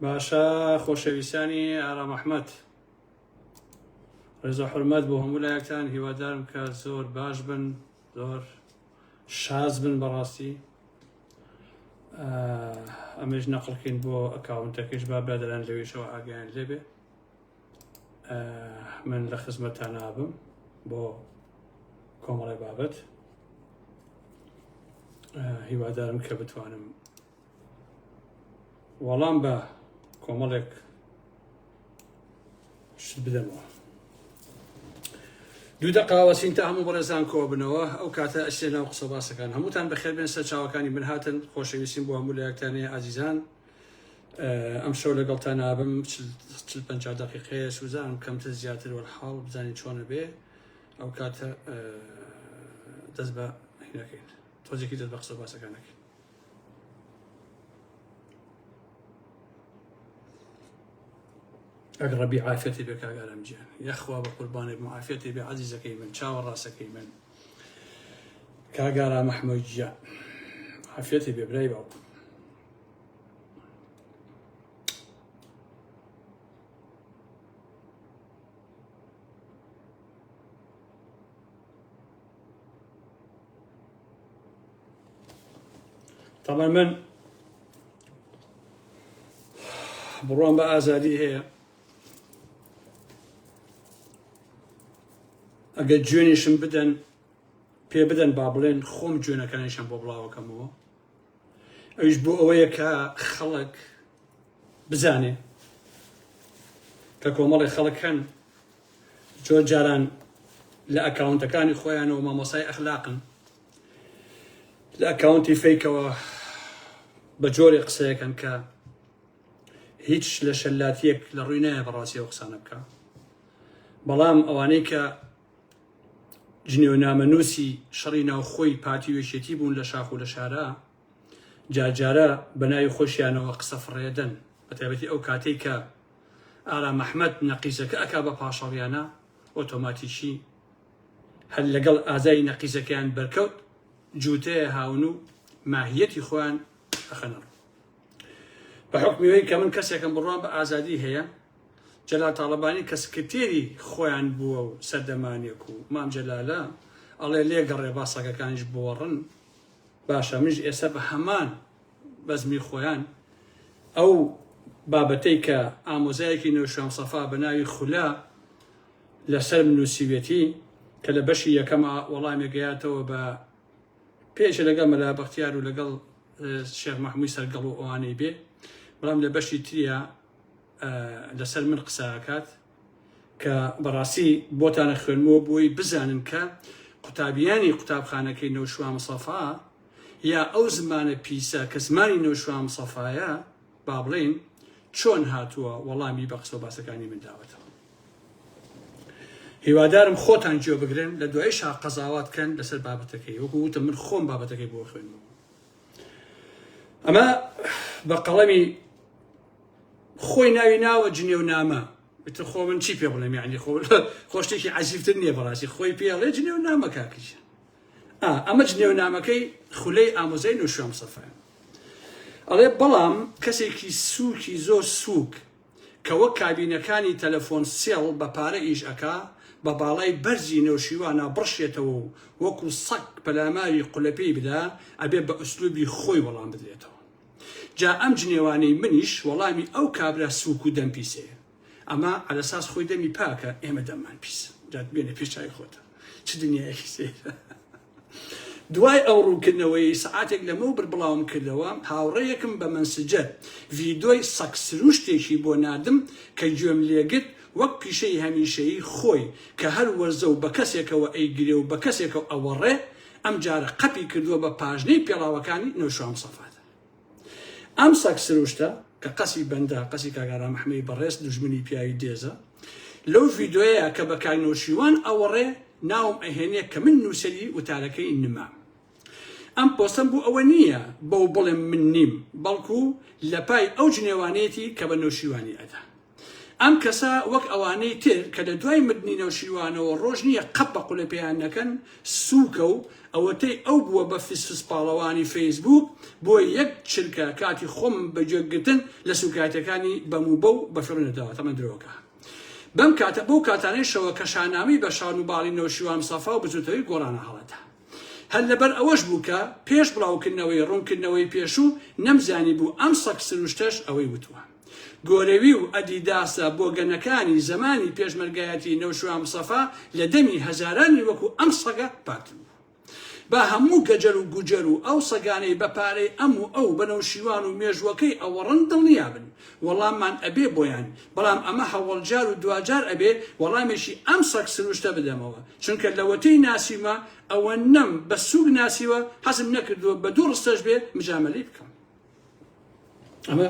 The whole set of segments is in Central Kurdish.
باشا خۆشەویستانی ئارام ئەحمەد، ڕێزە حورمەت بۆ هەموو لایەکتان، هیوادارم کە زۆر باش بن، زۆر شاز بن. بەڕاستی ئەمەش نەقڵکەین بۆ ئەکاونتەکەش با برادران لەوێشەوە ئاگایان لێبێ. من لە خزمەتتان نابم بۆ کۆمەڵی بابەت. هیوادارم کە بتوانم وەڵام بە کۆمەڵێک شت بدەمەوە. دوو دەقاوەسین تا هەموو بەڕێزان کۆ بنەوە، ئەو کاتە ئەچێ ناو قسە باسەکان. هەمووتان بەخێر بێن، سەر چاوەکانی من هاتن. خۆشەویستیم بۆ هەموو لایەکتانی ئازیزان. ئەم شەو لەگەڵتان نابم 40-50 دقیقەیە، سوزانم کەمتر زیاتر وەرحاڵ بزانین چۆنە بێ. ئەو کاتە دەست بە هینەکەین، تۆزێکی دەست بە قسە باسەکانەکەین. ئەگەر ڕەبی عافێتی بێ کاگارم گیان، یەخوا بە قوربانێک عافێتی بێ عەزیزەکەی من، چاوەڕاستەکەی من، کاگارا مەحموود گیان، عافێتی بێ برای باوکم. طبعا من بڕوان بە ئازادی هەیە، ئەگەر جوێنیشم بدەن پێ بدەن با بڵێن خۆم جوێنەکانیشم بۆ بڵاوەکەمەوە. ئەویش بۆ ئەوەیە کە خەڵک بزانێ کە کۆمەڵی خەڵک هەن جۆر جاران لە ئەکاونتەکانی خۆیانەوە مامۆسای ئەخلاقن، لە ئەکاونتی فەیکەوە بە جۆری قسەیەکەن کە هیچ لە شەلاتیەک لە ڕووی نایە بەڕاستی ئەو قسانە بکە. بەڵام ئەوانەی کە جنێونامەنووسی شەڕی ناوخۆی پارتی وێشێتی بوون لە شاخ و لە شارە، جارجارە بە ناوی خۆشیانەوە قسە فڕێدەن، بە تایبەتی ئەو کاتەی کە ئارام ئەحمەد نەقیزەکە ئەکا بە پاشەڵیانە، ئۆتۆماتیکی هەر لەگەڵ ئازای نەقیزەکەیان بەرکەوت جووتەیە هاون و ماهیەتی خۆیان ئەخەنەڕ. بە حکمیەوەی کە من کەسێکم بڕوان بە ئازادی هەیە، جەلال تاڵەبانی کە سکرتێری خۆیان بووە و سەردەمانێک و مام جەلالە ئەڵێ لێگەڕێ با سەگەکانیش بۆڕن، باشە منش ئێستا بە هەمان بەزمی خۆیان ئەو بابەتەی کە ئامۆزایەکی نەوشام سەفا بە ناوی خولا لەسەر نووسیوێتی کە لە بەشی یەکەمە وەڵامێگەیاتەوە بە پێشە لەگەڵ مەلا بەختیار و لەگەڵ شێخ مەحموودی سەرگەڵ و ئەوانەی بێ، بەڵام لە بەشی تریە لەسەر من قساکات کە بەڕاستی بۆتانە خوێنمەوە بۆی بزانن کە قوتابیانی قوتابخانەکەی نەوشوام سەفا یا ئەو زمانە پیسە کە زمانی نەوشوام سەفایە با بڵێن چۆن هاتووە وەڵامی بە قسە و باسەکانی من داوەتەوە. هیوادارم خۆتان گوێ بگرن، لە دوای شا قەزاوات بکەن لەسەر بابەتەکەی، وەکو وتم من خۆم بابەتەکەی بۆ خوێنمەوە. ئەمە بە قەڵەمی خۆی ناوی ناوە جنێونامە، بتر خۆ من چی پێ بڵێم، یعنی خۆ شتێکی عەجیبتر نییە بەڕاستی، خۆی پێڵێ جنێونامە کاکیش. ئەمە جنێونامەکەی خولەی ئامۆزای نەوشوام سەفایە. ئەڵێ بەڵام کەسێکی سووکی زۆر سووک کە وەک کابینەکانی تەلەفۆن سێڵ بە پارە ئیش ئەکا، بە باڵای بەرزی نەوشیوانە بڕشێتەوە و وەکو سەگ پەلاماری قولەپەی بدا، ئەبێ بە ئوسلوبی خۆی وەڵام بدرێتەوە. جا ئەم جنێوانەی منیش وەڵامی ئەو کابرا سووک و دەم پیسەیە. ئەمە ئەلەساس خۆی دەمی پاکە، ئێمە دەممان پیسە. جات بێنە پێش چای خۆتە، چ دنیایەکی سێرە. دوای ئەو ڕوونکردنەوەی سەعاتێک لەمەوبەر بڵاوم کردەوە، هاوڕێیەکم بە منسجەت ڤیدۆی سەگ سروشتێکی بۆ نادم کە گوێم لێگرت وەک پیشەی هەمیشەیی خۆی کە هەر وەرزە و بە کەسێکەوە ئەیگرێ و بە کەسێکەوە ئەوەڕێ، ئەم جارە قەپی کردووە بە پاژنەی پێڵاوەکانی نەوشوام سەفاتە. ئەم سەگ سروشتە کە قەسی بەندە، قەسی کاگارا مەحمەدی بەڕێز دوژمنی پیاوی دێزە، لەو ڤیدۆیە کە بە کاک نەوشیوان ئەوەڕێ ناوم ئەهێنێ کە من نووسەری وتارەکەی نما. ئەم پۆستەم بوو ئەوە نییە بەو بڵێم من نیم، بەڵکو لە پای ئەو جنێوانێتی کە بە نەوشیوانی ئەدا. ئەم کەسە وەک ئەوانەی تر کە لە دوای مردنی نەوشیروانەوە ڕۆژ نییە قەت بە قولە پێیان نەکەن سووکە و ئەوەتەی ئەو بووە بە فسپاڵەوانی فەیسبوک بۆ یەک چرکە کاتی خۆم بەجێگرتن لە سوکایەتەکانی بەموبە و بەفرنەداوە تەمە درۆکە. بەم کاتە بۆ کاتانەی شەوە کەشانامی بە شان و باڵی نەوشیروان مستەفا و بزوتەوەی گۆڕانە هەڵەتە. هەر لەبەر ئەوەش بوو کە پێش بڵاوکردنەوەی ڕوونکردنەوەی پێشوو نەمزانی بوو ئەم سەگ سروشتەش ئەوەی وتووە. گۆرەوی و ئەدیداسە بۆ گەنەکانی زمانی پێشمەرگایەتی نەوشیروان مستەفا لە دەمی هەزارانی وەکو ئەم سەگە پاتبوو. با هەموو گەجەر و گوجەر و ئەو سەگانەی بەپارەی ئەم و ئەو بەنەوشیروان و مێژوەکەی ئەوەڕەن دڵنیابن وەڵاممان ئەبێ بۆیان، بەڵام ئەمە هەوڵجار و دوجار ئەبێ وەڵامێکی ئەم سەگ سروشتە بدەمەوە، چونکە لەوەتەی ناسیمە ئەوە نەم بە سوگ ناسیوە حەزم نەکردووە بە دوو ڕستەش بێ مجامەلی بکەم. ئەمە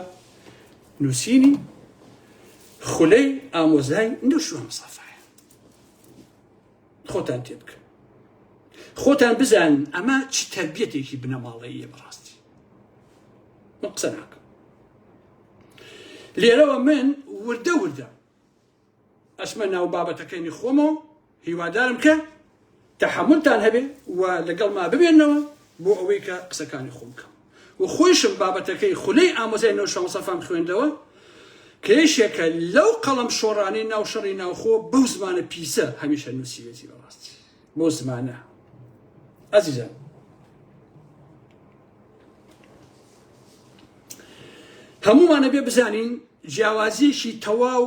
نووسینی خولەی ئامۆزای نەوشیروان مستەفایە. خۆتان تێ بکەن، خۆتان بزان ئەمە چ تەربیەتێکی بنەماڵەییە بەڕاستی. من قسە ناکەم. لێرەوە من وردە ئەچمە ناو بابەتەکەی خۆمەوە هیوادارم کە تەحەمولتان هەبێ و لەگەڵ ما ببێنەوە بۆ ئەوەی کە قسەکانی خۆم بکەم. و خۆشم بابەتەکەی خولەی ئامۆزای نەوشیروان مستەفام خوێندەوە کە یەکێکە لەو قەڵەم شۆڕانەی ناو شەڕی ناوخۆ بەو زمانە پیسە هەمیشە نووسیوێتی بەڕاستی بۆ زمانە. عزیزان، هەمومانە بێ بزانین جیاوازیەکی تەواو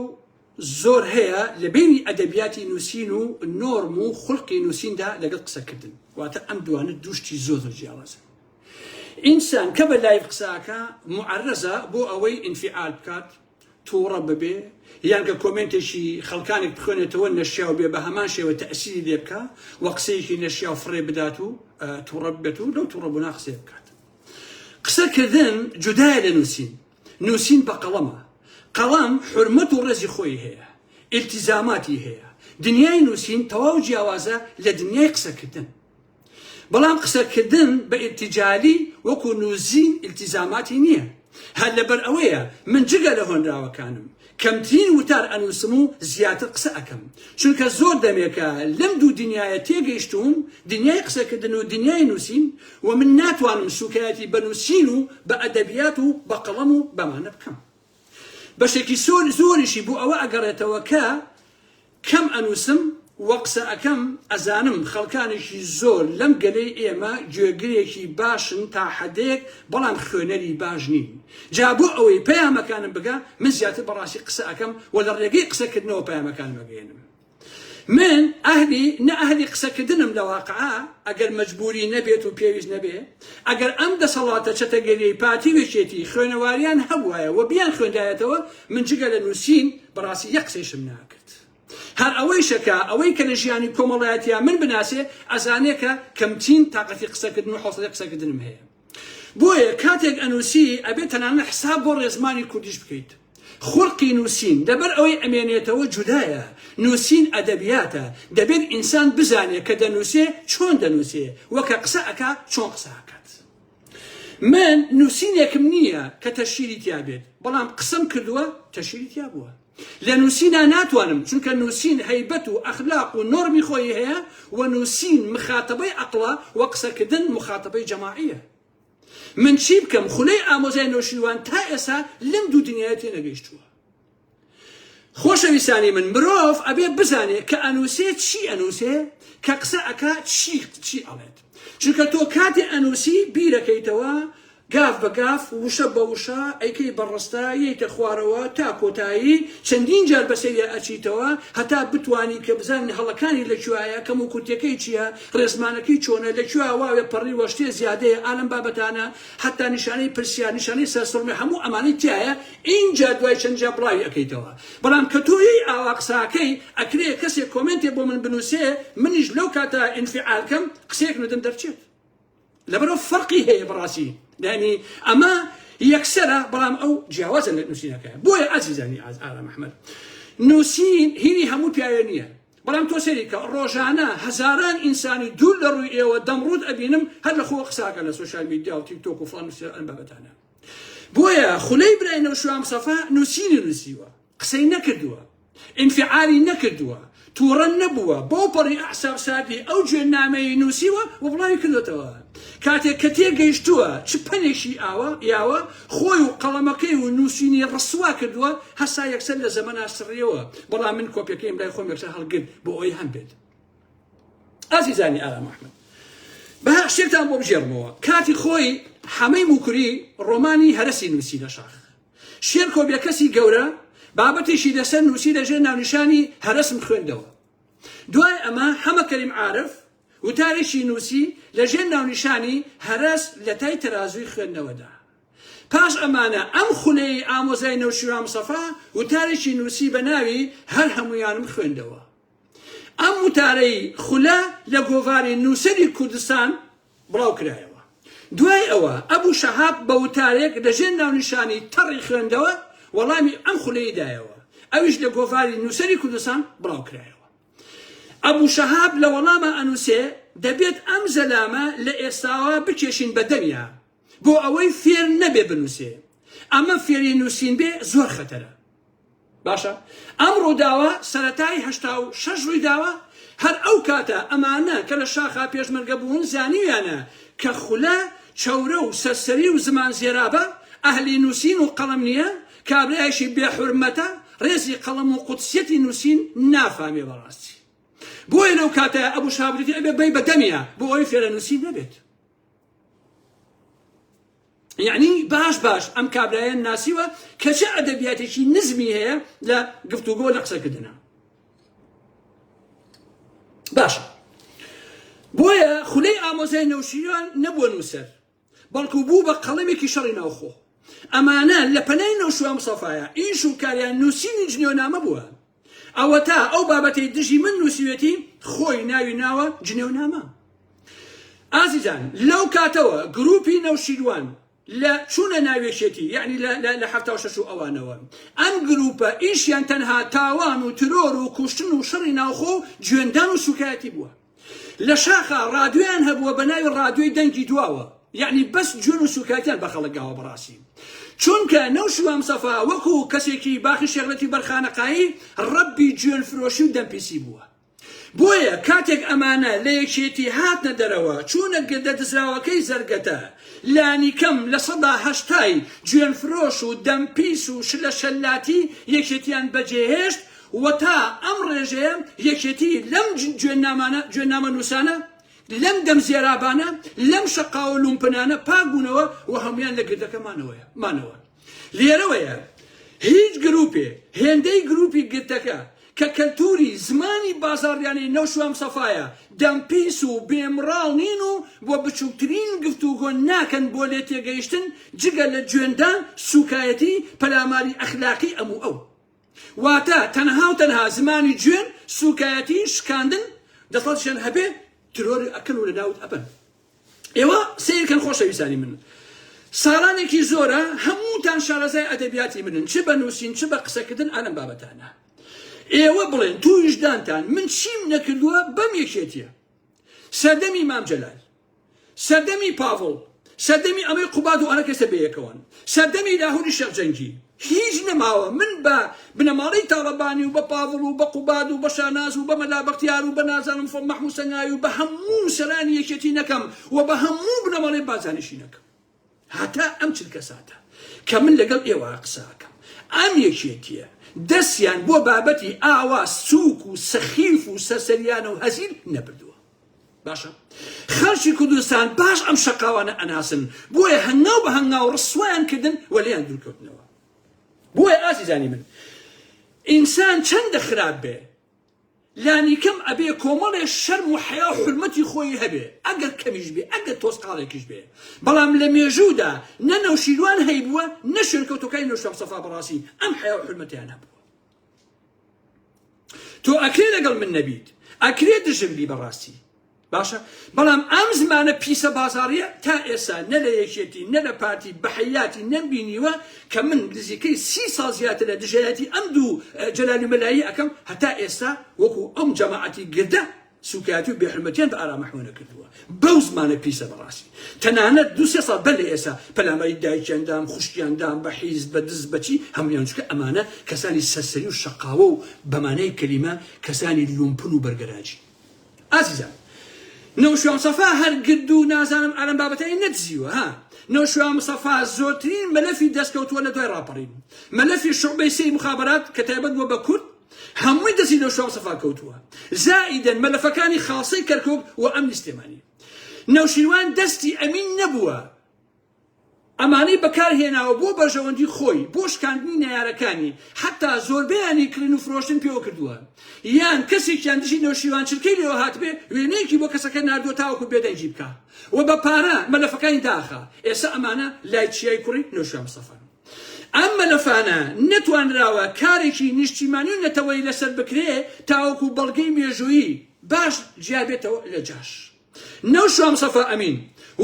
زۆر هەیە لە بینی ئەدەبیاتی نووسین و نۆرم و خوڵقی نووسیندا لەگەڵ قسەکردن، واتە ئەم دوانە دووشتی زۆر جیاوازن. ئینسان کە بە لایڤ قساکە معەرەزە بۆ ئەوەی ئینفعال بکات، تووڕە ببێ، یان کە کۆمنتێکی خەڵکانێک بخوێنێتەوە نەشیاو بێ بە هەمان شێوە تەئسیری لێ بکە و قسەیەکی نەشیاو فڕێ بدات و تووڕە ببێت و لەو تووڕەبوونا قسێ بکات. قسەکردن جودایە لە نووسین. نووسین بە قەڵەمە. قەڵەم حورمەت و ڕێزی خۆی هەیە، ئیلتیزاماتی هەیە. دنیای نووسین تەواو جیاوازە لە دنیای قسەکردن. بەڵام قسەکردن بە ئیرتیجالی وەکو نووسین ئیلتیزاماتی نییە. هەر لەبەر ئەوەیە من جگە لە هۆنراوەکانم کەمترین وتار ئەنووسم و زیاتر قسە ئەەکەم، چونکە زۆر دەمێکە لەم دوو دنیایە تێگەیشتوم، دنیای قسەکردن و دنیای نووسین، و من ناتوانم سوکایەتی بە نووسین و بە ئەدەبیات و بە قەڵەم و بەمانە بکەم. بەشێکی زۆریشی بۆ ئەوە ئەگەڕێتەوە کە کەم ئەنووسم و قسە ئەەکەم ئەزانم خەڵکانێکی زۆر لەم گەلەی ئێمە گوێگرێکی باشن تا حەدێک، بەڵام خوێنەری باش نین. جا بۆ ئەوەی پەیامەکانم بگە من زیاتر بەڕاستی قسە ئەەکەم و لە ڕێگەی قسەکردنەوە پەیامەکانم بگەێنم. من نە ئەهلی قسەکردنم لە واقعا ئەگەر مەجبوری نەبێت و پێویست نەبێ، ئەگەر ئەم دەسەڵاتە چەتەگەریەی پاتی وێچێتی خوێنەواریان هەبوایە و بیان خوێندایەتەوە، من جگە لە نووسین بەڕاستی یەک قسەیشم ناکرد. هەر ئەوەی شەکە ئەوەی کە لە ژیانی کۆمەڵایەتیان من بناسێ ئەزانێکە کەمترین تااقەتی قسەکردن و حوصلەی قسەکردنم هەیە. بۆیە کاتێک ئەنووسی ئەبێت تەنانەت حساب بۆ ڕێزمانی کوردیش بکەیت. خوڵقی نووسین لەبەر ئەوەی ئەمێنێتەوە جودایە. نووسین ئەدەبیاتە، دەبێت ئینسان بزانێت کە دەنووسێ چۆن دەنووسێ، وەکە قسە ئەکا چۆن قسە ئەکات. من نووسینێکم نییە کە تەشیری تیا بێت، بەڵام قسەم کردووە تەشیری تیا بووە. لە نووسینە ناتوانم، چونکە نووسین هەیبەت و ئەخلاق و نۆرمی خۆی هەیە، و نووسین مخاتبەی عەقڵە و قسەکردن مخاتبەی جەماعیە. من چی بکەم؟ خولەی ئامۆزای نەوشیروان تا ئێستا لەم دوو دنیایە تێ نەگەیشتووە. خۆشەویستانی من، مرۆڤ ئەبێ بزانێت کە ئەنووسێ چی ئەنووسێ، کە قسە ئەکا چی ئەڵێت. چونکە تۆ کاتێ ئەنووسی بیرەکەیتەوە گاف بە گاف، وشە بە وشە، ئەیکەی بەڕستە یەیتە خوارەوە تا کۆتایی، چەندین جار بەسەریە ئەچیتەوە هەتا بتوانی کە بزانین هەڵەکانی لەکوایە، کەم و کورتەکەی چییە، ڕێزمانەکەی چۆنە، لەکوێ واوێ پەڕی وەشتێ زیادەیە، ئالەم بابەتانە، هەتا نیشانەی پرسیار، نیشانەی سەرسوڕمێ، هەموو ئەمانەی تایە. اینجا دوای چەند جا بڵاوی ئەەکەیتەوە. بەڵام کە تۆی ئاوا قساکەی ئەکرێ کەسێک کۆمنتێ بۆ من بنووسێ، منیش لەو کاتە ئینفعالکەم قسەیەک نودم دەرچێت. لەبەرەوە فەرقی هەیە بەڕاستی. يعني أما يكسر بلام أو جواز نوسين كه بوي عزيزاني عالم أحمد نوسين هني همو بيانية بلام توسيري كروجانا هزاران إنساني دول الرؤية ودمرود أبينم هذا خو قساك على السوشيال ميديا وتيك توك وفلان البابتانا بويا خلي براي نوشوا مصفى نوسين نوسيوا قسەی نەکردووە ئینفعالی نەکردووە تووڕە نەبووە بۆ پەڕی ئەحساب سادی ئەو گوێنامەی نووسیوە و بڵاوی کردوێتەوە کاتێک کە تێگەیشتووە چ پەنێکی یاوە خۆی و قەڵەمەکەی و نووسینی ڕسوا کردووە هەستا یەکسەر لە زەمەنا سڕیەوە بەڵام من کۆپیەکەیم لای خۆم یەکسەر هەڵگرت بۆ ئەوەی هەم بێت ئازیزانی ئارام ئەحمەد بە شتێکتان بۆ بژێڕمەوە کاتی خۆی حەمەی موکری ڕۆمانی هەرەسی نووسی لە شاخ شێر کۆبیەکەسی گەورە بابەتێکی لەسەر نووسی لەژێر ناونیشانی هەرەسم خوێندەوە دوای ئەمە حەمە کەریم عارف وتارێکی نووسی لەژێر ناونیشانی هەرەس لە تای تەرازووی خوێندنەوەدا پاش ئەمانە ئەم خولەی ئامۆزای نەوشیروان مستەفا وتارێکی نووسی بە ناوی هەر هەمویانم خوێندەوە ئەم وتارەی خولە لە گۆڤاری نووسەری کوردستان بڵاو کرایەوە دوای ئەوە ئەبوو شەهاب بە وتارێک لەژێر ناونیشانی تەڕی خوێندەوە وەڵامی ئەم خولەی دایەوە ئەویش لە گۆڤاری نووسەری کوردستان بڵاو کرایەوە ئەبوو شەهاب لە وەڵامە ئەنووسێ دەبێت ئەم زەلامە لە ئێستاوە بکێشین بە دەمیا بۆ ئەوەی فێر نەبێ بنووسێ ئەمە فێری نووسین بێ زۆر خەتەرە باشە ئەم ڕووداوە سەرەتای 86 ڕوویداوە هەر ئەو کاتە ئەمانە کە لە شاخا پێشمەرگە بوون زانیویانە کە خولە چەورە و سەرسەری و زمان زێرابە ئەهلی نووسین و قەڵەم نییە کابرایشی بێحورمەتە ڕێزی قەڵەم و قودسیەتی نووسین نافامێ بەڕاستی بۆیە لەو کاتە ئەبوو شابوتی ئەبێ بەی بەدەمیە بۆ ئەوی فێرە نووسین نەبێت یعنی باش ئەم کابرایە ناسیوە کە چه ئەدەبیاتێکی نزمی هەیە لە گفتوگۆ لە قسەکردنە باشە بۆیە خولەی ئامۆزای نەوشیروان نەبووە نووسەر بەڵکو بوو بە قەڵەمێکی شەڕی ناوخۆ ئەمانە لە پەنای نەوشیروان مستەفایە ئیش و کاریان نووسینی جنێونامە بووە ئەوە تا ئەو بابەتەی دژی من نووسیوێتی خۆی ناوی ناوە جنێونامە ئازیزان لەو کاتەوە گروپی نەوشیروان لە چوونە ناوێشێتی یعنی لە 76 ئەوانەوە ئەم گروپە ئیشیان تەنها تاوان و ترۆر و کوشتن و شەڕی ناوخۆ جوێندان و سوکایەتی بووە لە شاخە ڕادیۆیان هەبووە بە ناوی ڕادیۆی دەنگی دواوە یعنی بەس جوێن و سوکایەتیان بە خەڵکاوە بەڕاستی چونکە نەوشیروان مستەفا وەکو کەسێکی باخی شێخلەتی بەرخانەقایی ڕەبی جوێن فرۆشی و دەمپیسی بووە بۆیە کاتێک ئەمانە لە یەکێتی هاتنە دەرەوە چوونە گردە دزراوەکەی زەرگەتە لانی کەم لە سەدا هەشتای جوێن فرۆش و دەمپیس و شلە شەلاتی یەکێتیان بەجێهێشت و تا ئەم ڕێژەیە یەکێتی لەم جوێنامە نووسانە لەم دەم زێرابانە لەم شەقا و لومپنانە پاگبوونەوە و هەمویان لە گردەکە مانەوە لێرەوەیە هیچ گروپێ هێندەی گروپی گردەکە کە کەلتوری زمانی بازاڕیانی نەوشیروان مستەفایە دەمپیس و بێمڕاڵ نین و بۆ بچووکترین گفتوگۆ ناکەن بۆ لێ تێگەیشتن جگە لە جوێندان سوکایەتی پەلاماری ئەخلاقی ئەموو ئەو واتە تەنها و تەنها زمانی جوێن سوکایەتی شکاندن دەسەڵاتیان هەبێ ترۆری ئەکەن و لە ناوت ئەبن ئێوە سیرکەن خۆشەویستانی من ساڵانێکی زۆرە هەمووتان شارەزای ئەدەبیاتی منن چ بە نووسین چ بە قسەکردن ئەلەم بابەتانە ئێوە بڵێن تویشدانتان من چیم نەکردووە بەم یەکێتیە سەردەمی مام جەلال سەردەمی پاڤڵ سەردەمی ئەمەی قوباد و ئەنە کەسە بەیەکەوەن سەردەمی لاهوری شەقجەنگی هیچ نەماوە من بە بنەماڵی تاڵەبانی و بە پاڤڵ و بە قوباد و بە شاناز و بە مەلا بەختیار و بە نازانم فۆم مەحموود سەنگای و بە هەموو سەرانی یەکێتی نەکەم و بە هەموو بنەماڵی بازانشی نەکەم هەتا ئەم چلکە ساتە کە من لەگەڵ ئێوە قساکەم ئەم یەکێتیە دەستیان بۆ بابەتی ئاوا سووک و سەخیف و سەرسەریانە و هەزیل نەبردووە باشە خەڵکی کوردستان باش ئەم شەقاوانە ئەناسن بۆیە هەنگاو بە هەنگاو ڕسوایان کردن وەلیان دوورکەوتنەوە بۆیە ئازیزانی من ئینسان چەندە خراپ بێ لانی کەم ئەبێ کۆمەڵێ شەرم و حیا و حورمەتی خۆی هەبێ ئەگەر کەمیش بێ ئەگەر تۆسقاڵێکیش بێ بەڵام لە مێژوودا نە نەوشیروان هەیبووە نە شوێنکەوتەکەی نەوشیروان مستەفا بەڕاستی ئەم حیا و حورمەتیان هەبووە تۆ ئەکرێ لەگەڵ من نەبیت ئەکرێ دژم بی بەڕاستی باشە بەڵام ئەم زمانە پیسە بازاڕیە تا ئێستا نە لە یەکێتی نە لە پارتی بەحەیاتی نەمبینیوە کە من نزیکەی 30 ساڵ زیاتر لە دژایەتی ئەم دوو جەلالی مەلایی ئەەکەم هەتا ئێستا وەکو ئەم جەماعەتی گردە سوکاتی و بێحرمەتیان بە ئارامەحوێنە کردووە بەو زمانە پیسە بەڕاستی تەنانەت 2-3 ساڵ بەر لە ئێستا پەلاماری دایکیاندام خوشکیاندام بە حیز بە دز بەچی هەمویان چکە ئەمانە کەسانی سەرسەری و شەقاوە و بەمانەی کەلیمە کەسانی لومپن و بەرگەراجی ئازیزان نەوشوان سەفا هەر گرد و نازانم ئالەم بابەتەی نەدزیوە ها نەوشوان مستەفا زۆرترین مەلەفی دەستکەوتووە لە دوای ڕاپەڕین مەلەفی شوعبەی سەی مخابرات کە تایبەت بووە بە کورد هەمووی دەستی نەوشوان مستەفا کەوتووە زائیدەن مەلەفەکانی خاڵسەی کەرکوب و ئەمنی سلێمانی نەوشیروان دەستی ئەمین نەبووە ئەمانەی بەکارهێناوە بۆ بەرژەوەندی خۆی بۆ شکاندنی نەیارەکانی حتا زۆربەیانی کڕین و فرۆشتن پێوە کردووە یان کەسێکیان دژی نەوشیروان چرکەی لێوە هاتبێ وێنەیەکی بۆ کەسەکە ناردووە تاوەکو بێدەنجی بکە و بە پارە مەلەفەکانی داخە ئێستا ئەمانە لای چیای کوڕی نەوشیروان مستەفان ئەم مەلەفانە نەتوانراوە کارێکی نیشتیمانی و نەتەوەی لەسەر بکرێ تاوەکو بەڵگەی مێژوویی باش جیا بێتەوە لە جاش نەوشیروان مستەفا ئەمین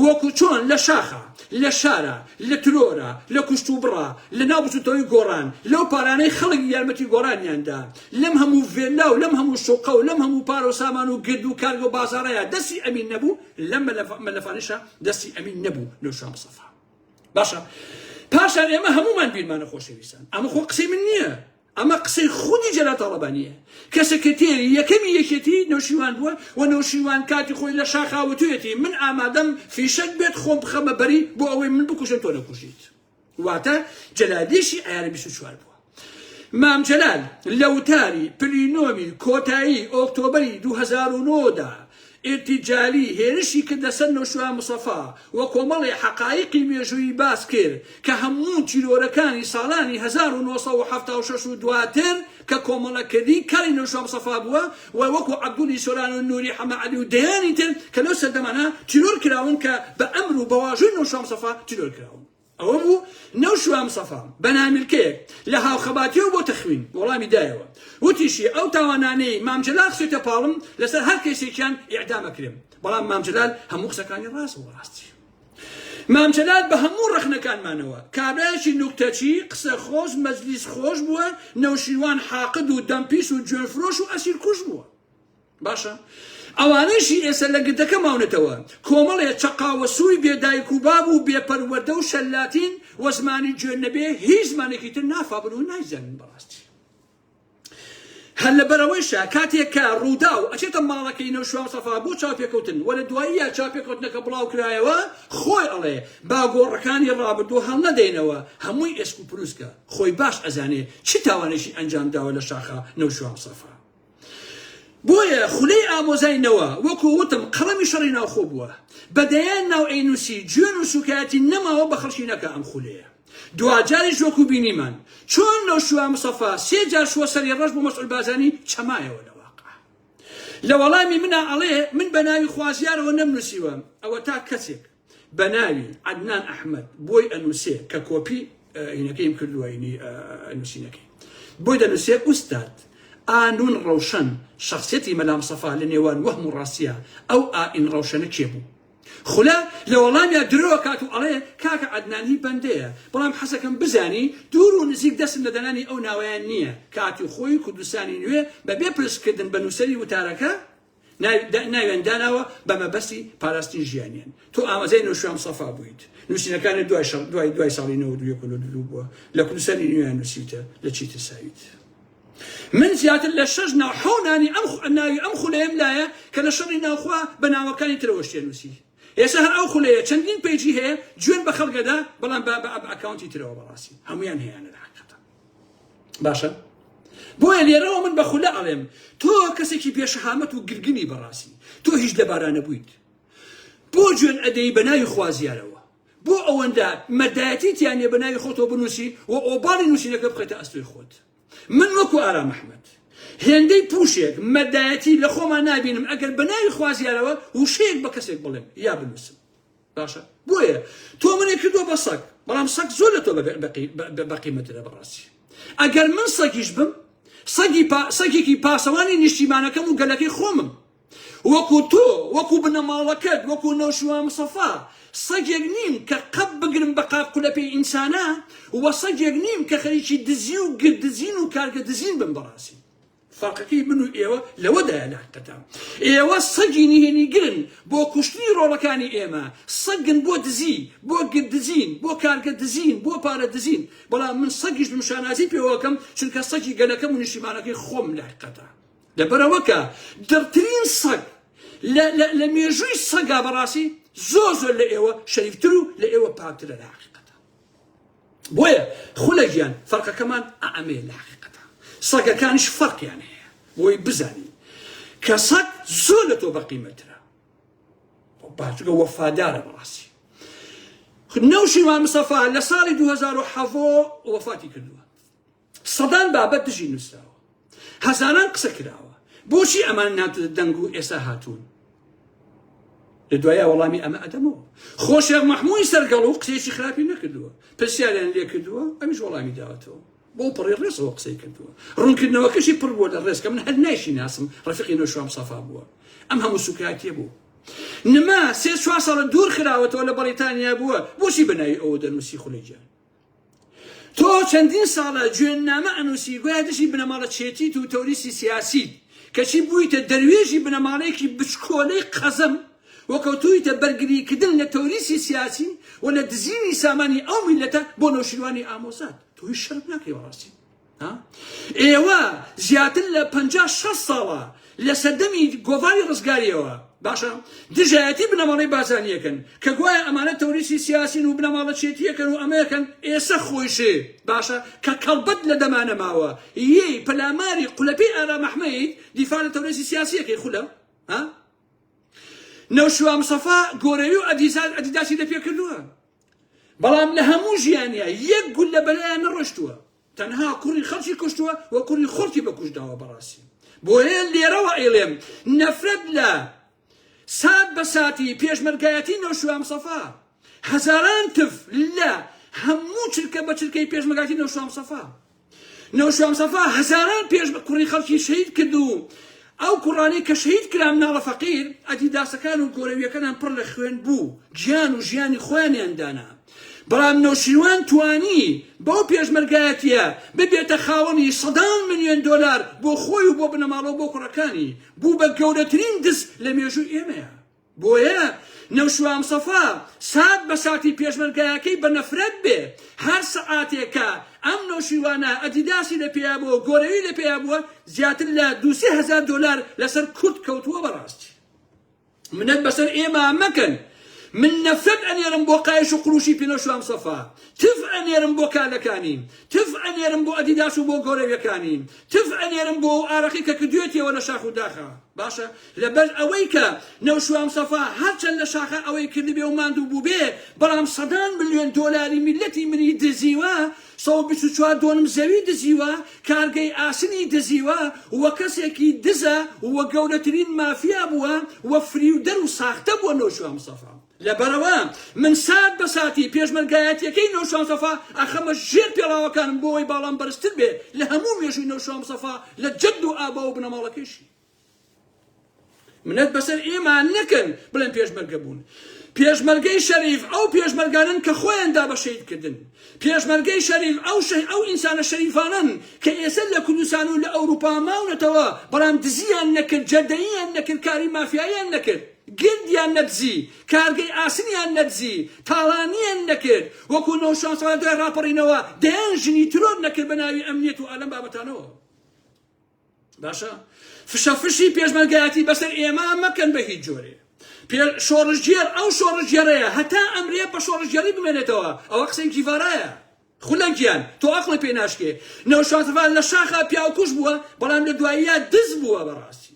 وەکو چۆن لە شاخە لە شارە لە ترۆرە لە کوشت و بڕا لە ناو بچوتەوەی گۆڕان لەو پارانەی خەڵکی یارمەتی گۆڕانیاندا لەم هەموو ڤێلا و لەم هەموو شوقە و لەم هەموو پارە و سامان و گرد و کارگە و بازاڕەیە دەستی ئەمین نەبوو لەم مەلەفانیشە دەستی ئەمین نەبوو نەوشیروان مستەفا باشە پاشان ئێمە هەمومان بیرمانە خۆشەویستان ئەمە خۆ قسەی من نییە ئەمە قسەی خودی جەلال تاڵەبانیە کەسێکە تێری یەکەمی یەکێتی نەوشیروان بووە و نەوشیروان کاتی خۆی لە شاخاوتوێتی من ئامادەم فیشەک بێت خۆم بخەمە بەری بۆ ئەوەی من بکوشم تۆ نەکوژیت واتە جەلادێشی ئایارە 24 بووە مام جەلال لە وتاری پلینۆمی کۆتایی ئۆکتۆبەری 2009 دا ئێرتیجالی هێرشی کردە سەر نەوشیروان مستەفا و کۆمەڵی حەقایقی مێژووی باس کرد کە هەموو چیرۆرەکانی ساڵانی 1976 و دواتر کە کۆمەڵەکردی کاری نەوشیروان مستەفا بووە و وەکو عەبدوڵی سۆران و نووری حەمەعەلی و دەیانی تر کە لەو سەردەمانە چیرۆر کراون کە بە ئەمر و بەواژووی نەوشیروان مستەفا چیرۆر کراون ئەوە بوو نەوشیروان مستەفا بەناملکەیەک لە هاوخەباتیەوە بۆ تەخوین وەڵامی دایەوە وتیشی ئەو تاوانانەی مام جەلال خسوێتە پاڵم لەسەر هەر کەسێکیان ئیعدامەکرێم بەڵام مام جەلال هەموو قسەکانی ڕاستەوە ڕاستی مام جەلال بە هەموو ڕەخنەکانمانەوە کابرایەکی نوکتەچی قسە خۆش مەجلیس خۆش بووە نەوشیروان حاقد و دەمپیس و گوێنفرۆش و ئەسیر کوش بووە باشە ئەوانەیشی ئێستا لە گردەکە ماونێتەوە کۆمەڵێ چەقاوەسووی بێدایک و باب و بێپەروەردە و شەلاتین وە زمانی گوێن نەبێ هیچ زمانێکی تر نافابن و نایزانن بەڕاستی هەر لەبەرەوەیشە کاتێک کە ڕوودا و ئەچێتە ماڵەکەی نەوشیروان مستەفا بۆ چاوپێکەوتن وە لە دواییە چاوپێکەوتنەکە بڵاو کرایەوە خۆی ئەڵێ با گۆڕەکانی ڕابردوو هەڵ نەدەینەوە هەمووی ئێسک و پرووسکە خۆی باش ئەزانێ چی تاوانێکی ئەنجام داوە لە شاخە نەوشیروان مستەفا بۆیە خولەی ئامۆزاینەوە وەکو وتم قەڵەمی شەڕی ناوخۆ بووە بەدەیان ناو ئەینوسی گوێن و سوکایەتی نەماوە بە خەڵکی نەکە ئەم خولەیە دوجاریش وەکو بینیمان چۆن نەوشیروان مستەفا 3 جار شووە سەری ڕەش بۆ مەسعود بازانی چەمایەوە لە واقع لە وەڵامی منە ئەڵێ من بە ناوی خوازیارەوە نەمنووسیوە ئەوە تا کەسێک بە ناوی عەدنان ئەحمەد بۆی ئەنووسێ کە کۆپی هینەکەیم کردووە نووسینەکەی بۆی دەنووسێ ئوستاد ئانون ڕەوشەن شخصیەتی مەلا مستەفا لە نێوان وەهم و ڕاستیە ئەو ئائین ڕەوشەنە کێ بوو خولە لە وەڵامیە درۆوە کات و ئەڵێ کاکە عەدنانی بەندەیە بەڵام حەسەکەم بزانی دوور و نزیک دەستم لە دەنانی ئەو ناوەیان نییە کاتی خۆی کوردستانی نوێ بەبێ پرسکردن بە نووسەری وتارەکە ناوێن داناوە بە مەبەستی پاراستنی ژیانیان تۆ ئاماژەی نەوشیروان مستەفا بوویت نووسینەکانی دوای ساڵی 92 بووە لە کوردستانی نوێیان نووسیتە لە چیتر ساویت من زیاتر لە 6 ناوحەونانی ناوی ئەم خولەیەم لایە کە لە شەڕی ناوخوا بە ناوەکانی ترەوەشتێ نووسی ئێستا هەر ئەو خولەیە چەندین پێیجی هەیە گوێن بە خەڵکەدا بەڵام بە ئەکاونتی ترەوە بەڕاستی هەمویان هەیەە لە حەقیقەتە باشە بۆیە لێرەوە من بە خولە ئەڵێم تۆ کەسێکی پێشەهامەت و گرگنی بەڕاستی تۆ هیچ لەبارانە بوویت بۆ گوێن ئەدەی بە ناوی خوازیارەوە بۆ ئەوەندە مەدایەتیتیانێ بە ناوی خۆتەوە بنووسی و ئۆباڵی نووسینەکە بخەیتە ئەستۆی خۆت من وەکو ئارام ئەحمەد هێندەی پوشێک مەدایەتی لە خۆمان نابینم ئەگەر بە ناوی خوازیارەوە وشەیەک بە کەسێک بڵێم یا بنووسم باشە بۆیە تۆ منێ کردووە بە سەگ بەڵام سەگ زۆر لە تۆ بە قیمەترە بەڕاستی ئەگەر من سەگیش بم سەگێکی پاسەوانی نیشتیمانەکەم و گەلەکەی خۆمم وەکو تۆ وەکو بنەماڵەکەت وەکو نەوشیروان مستەفا سەگێک نیم کە قەب بگرم بە قاقولەپەی ئینسانە و سەگێک نیم کە خەریکی دزی و گرددزین و کارگە دزین بم بەڕاستی فەرقەکەی من و ئێوە لەوەدایە لە حقیقەتە. ئێوە سەگی نهێنی گرن بۆ کوشتنی ڕۆڵەکانی ئێمە، سەگن بۆ دزی، بۆ گرد دزین، بۆ کارگە دزین، بۆ پارە دزین، بەڵام من سەگیش شانازی پێوەکەم چونکە سەگی گەنەکەم و نیشتیمانەکەی خۆم لە حقیقەتە. لەبەرەوەکە دەرترین سەگ لە مێژووی سەگا بەڕاستی زۆر لە ئێوە شەریفتر و لە ئێوە پاکترە لە حقیقەتە. بۆیە خولە گیان فەرقەکەمان ئەمەیە لە حقیقەتە. سەگەکانیش فەرقیان هەیە بۆی بزانین کە سەگ زۆر لە تۆ بەقیمەترە، باشگە وەفادارە بەڕاستی. نەوشیمان مستەفا لە ساڵی 2007 وەفاتی کردووە. سەدان بابەت دژی نووسراوە، هەزاران قسە کراوە. بۆچی ئەمان ناتوە دەنگ و ئێستا هاتوون؟ لە دوایە وەڵامی ئەمە ئەدەمەوە. خۆشێک مەحموودی سەرگەڵ و قسەیەکی خراپی نەکردووە، پرسیاریان لێ کردووە، ئەمیش وەڵامی داوەتەوە، بۆ پڕی ڕێزەوە قسەی کردووە. ڕوونکردنەوەکەشی پڕ بووە لە ڕێز کە من هەر نایشی ناسم ڕەفیقی نەوشوام سەفا بووە. ئەم هەموو سوکاتیە بوو. نما 3-4 ساڵە دوور خراوەتەوە لە بەریتانیا بووە، بۆچی بەناوی ئەوە دەنووسی خولەیجان؟ تۆ چەندین ساڵە گوێنامە ئەنووسی گویا دژی بنەماڵە چێتیت و تەوریسی سیاسیت کەچی بوویتە دەروێژی بنەماڵەیەکی بچکۆلەی قەزەم وەکەوتوویتە بەرگریکردن لە تەوریسی سیاسی و لە دزینی سامانی ئەو میلەتە بۆ نەوشیروانی ئامۆزات. تۆی شەرم ناکەی بەڕاستی. ئێوە زیاتر لە 50-60 ساڵە لە سەردەمی گۆڤاری ڕزگاریەوە باشە دژایەتی بنەماڵەی بازانیەکەن کە گوایە ئەمانە تەوریسی سیاسین و بنەماڵە چێتیەکەن و ئەمەیەکەن ئێستا خۆیشێ باشە کە کەڵبەت لە دەمانە ماوە یەی پەلاماری قولەپەی ئارا مەحمەید دیفاع لە تەوریسی سیاسیەکەی خولە نەوشوا مستەفا گۆرەوی و ئەدیداسی لە پێ کردووە، بەڵام لە هەموو ژیانیا یەک گول لە بەلایان نەڕۆشتووە، تەنها کوڕی خەڵکی کوشتووە و کوڕی خۆرتی بەکوژداوە بەڕاستی. بۆیە لێرەوە ئێڵێم نەفرەت لە سات بە ساتی پێشمەرگایەتی نەوشوا مستەفا هەزاران تف لە هەموو چرکە بە چرکەی پێشمەرگایەتی نەوشوا مستەفا. نەوشوا مستەفا هەزاران کوڕی خەڵکی شەهید کردو. ئەو کوڕانی کە شەهید کرا مناڵە فەقیر ئەدیداسەکان و گۆرەویەکانیان پڕ لە خوێن بوو، گیان و ژیانی خۆیانیان دانا. بەڵام نەوشیروان توانی بەو پێشمەرگایەتیە ببێتە خاوەنی $100 ملیۆن بۆ خۆی و بۆ بنەماڵەوە بۆ کوڕەکانی، بوو بە گەورەترین دز لە مێژووی ئێمەیە. بۆیە نەوشوا مستەفا سات بە ساتی پێشمەرگایەکەی بە نەفرەت بێ، هەر سەعاتێکە ئەم نەوشیروانە ئەدیداسی لە پێیا بووە گۆرەوی لە پێیا بووە زیاتر لە $200,000 لەسەر کورد کەوتووە بەڕاستی. منەت بەسەر ئێمە مەکەن. من نەفرەت ئەنێرم بۆ قایش و قروشی پێنەوشوا مستەفا، تف ئەنێرم بۆ کالەکانی، تف ئەنێرم بۆ ئەدیداس و بۆ گۆرەویەکانی، تف ئەنێرم بۆ ئارەقی کە کردوێتیەوە لە شاخ و داخە باشە لەبەر ئەوەی کە نەوشوا مستەفا هەرچەند لە شاخە ئەوەی کردبێ و ماندوو بوو بێ، بەڵام $100 ملیۆن میلەتی منی دزیوە، 124 زەوی دزیوە، کارگەی ئاسنی دزیوە، وە کەسێکی دزە وە گەورەترین مافیا بووە وە فریودەر و ساختە بووە نەوشوا مستەفا. لەبەرەوە من سات بە ساتی پێشمەرگایەتیەکەی نەوشوا مستەفا ئەخەمە ژێر پێڵاوەکانم بۆ ئەوەی باڵام بەرزتر بێ لە هەموو مێژووی نەوشوا مستەفا لە جەد و ئابا و بنەماڵەکەیشی. منەت بەسەر ئێمان نەکەن بڵێن پێشمەرگە بوون. پێشمەرگەی شەریف ئەو پێشمەرگانن کە خۆیان دا بە شەهیدکردن، پێشمەرگەی شەریف ئەو ئینسانە شەریفانن کە ئێستا لە کوردستان و لە ئەوروپا ماونەتەوە، بەڵام دزیان نەکرد، جەردەییان نەکرد، کاری مافیاییان نەکرد، گردیان نەدزی، کارگەی ئاسنیان نەدزی، تاڵانیان نەکرد، وەکو نەوشوا مستەفا دوای ڕاپەڕینەوە دەیان ژنی ترۆر نەکرد بە ناوی ئەمنیەت و ئەلەم بابەتانەوە. باشە فشەفشی پێشمەرگایەتی بەسەر ئێمە مەکەن بە هیچ جۆرێ. شۆڕژگێر ئەو شۆڕژگێرەیە هەتا ئەمرێ بە شۆڕژگێری بمێنێتەوە، ئەوە قسەیەکی ڤارایە. خولەنگیان تۆ ئەقڵی پێ ناشکێ. نەوشوا مستەفا لە شاخە پیاوکوش بووە، بەڵام لە دواییە دز بووە بەڕاستی.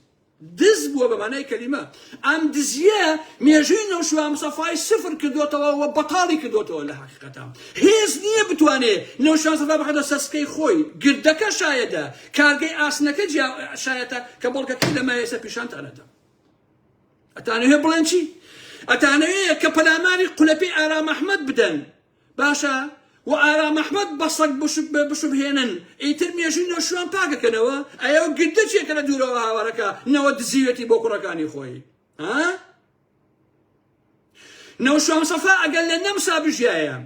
دز بووە بە مانای کەلیمە. ئەم دزیە مێژووی نەوشوا مستەفای سفر کردوتەوە و بەتاڵی کردوتەوە لە حەقیقەتە. هێز نییە بتوانێت نەوشوا مستەفا بخەتە سەسکەی خۆی، گردەکە شایەدە، کارگەی ئاسنەکە شایەتە کە بەڵگەکەی لە مایەسە پیشانتانەدا. ئەتانەوێ بڵێن چی؟ ئەتانەوێ کە پەلاماری قولەپەی ئارا مەحمەد بدەن باشە و ئارا مەحمەد بە سەگ بشبهێنن، ئیتر مێژووی نەوشیروان پاکەکەنەوە، ئەوە گردەچێکە لە دوورەوە هاوارەکە نەوە دزیوێتی بۆ کوڕەکانی خۆی. نەوشوا مستەفا ئەگەر لە نەمسا بژایە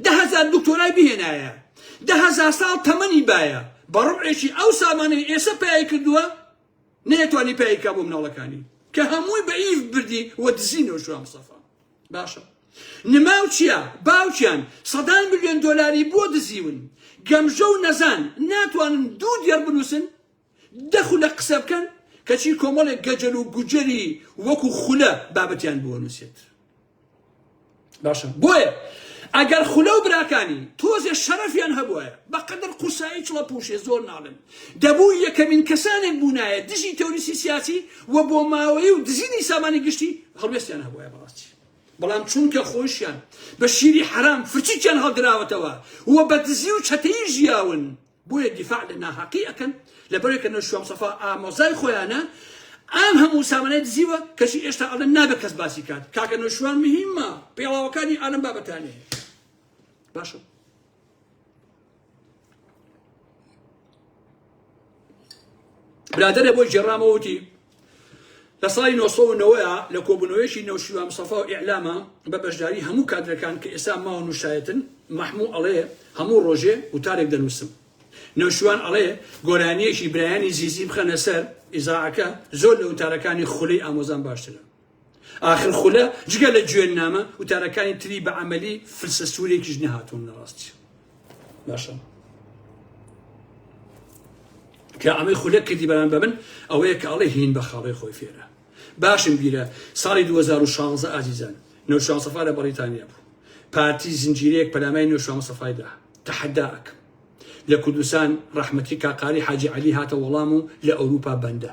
10,000 دکتۆرای بهێنایە، 10,000 ساڵ تەمەنی باە، بەڕوعێکی ئەو سامانەی ئێستا پێی کردووە نەیەتوانی پێی کا بۆ مناڵەکانی کە هەمووی بەئیف بردی وە دزینەوە شوام سەفا باشە نماو چییە باوکیان سەدان ملیۆن دۆلاری بۆ دزیون گەمژە و نەزان ناتوانن دوو دیار بنووسن دەخو لە قسە بکەن کەچی کۆمەڵێک گەجەل و گوجەری وەکو خولە بابەتیان بۆ نووسێت باشە بۆیە ئەگەر خولە و براکانی تۆزێ شەرەفیان هەبووە بەقەدر قورسایی چڵە پوشێ زۆر ناڵن دەبوو یەکەمین کەسانێک بوونایە دژی تەوریسی سیاسی وە بۆ ماوەی و دزینی سامانی گشتی هەڵوێستیان هەبووە بەڕاستی بەڵام چونکە خۆشیان بە شیری حرام فرچیان هەڵدراوەتەوە وە بە دزی و چەتەی ژیاون بۆیە دیفاع لە ناحەقی ئەکەن لەبەرێکە نەشوام سەفا ئامۆزای خۆیانە ئەم هەموو سامانەی دزیوە کەشی ئێشتا ئەڵێن نابێت کەس باسی کات کاکە نەشوان مهمە پێڵاوەکانی ئالەم بابەتانێ باشە برادرە بۆی جێڕامەوەتی لە ساڵی 1990 لە کۆبوونەوەیەکی نەوشیوان سەفا و ئیعلامە بە بەشداری هەموو کادرەکان کە ئێستا ماوە نووشایەتن مەحموو ئەڵێ هەموو ڕۆژێ وتارێک دەنووسم نەوشیوان ئەڵێ گۆرانیەکی برایانی زیزی بخەنە سەر ئیزاعەکە زۆر لە وتارەکانی خولەی ئامۆزان باشترە آخر خولە جگە لە گوێنامە وتارەکانی تری بە عەمەلی فلسە سوورێکیش نەهاتوون لە ڕاستی باشە کە ئەمەی خولە کردی بەران بە من ئەوەیە کە ئەڵێ هین بە خاڵی خۆی فێرە باشم بیرە ساڵی 2016 ئازیزان نەوشیوان سەفا لە بەریتانیا بوو پارتی زنجیرەیەک پەلامای نەوشیوان سەفایدا تەحەداک لە کوردستان ڕەحمەتی کاقاری حاجی عەلی هاتە وەڵام و لە ئەوروپا بەندە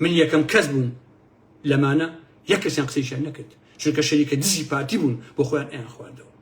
من یەکەم کەس بووم لەمانە یەک کەسیان قسەیشیان نەکرد چونکە شەریکە دزی پارتی بوون بۆ خۆیان ئەیان خواردەوە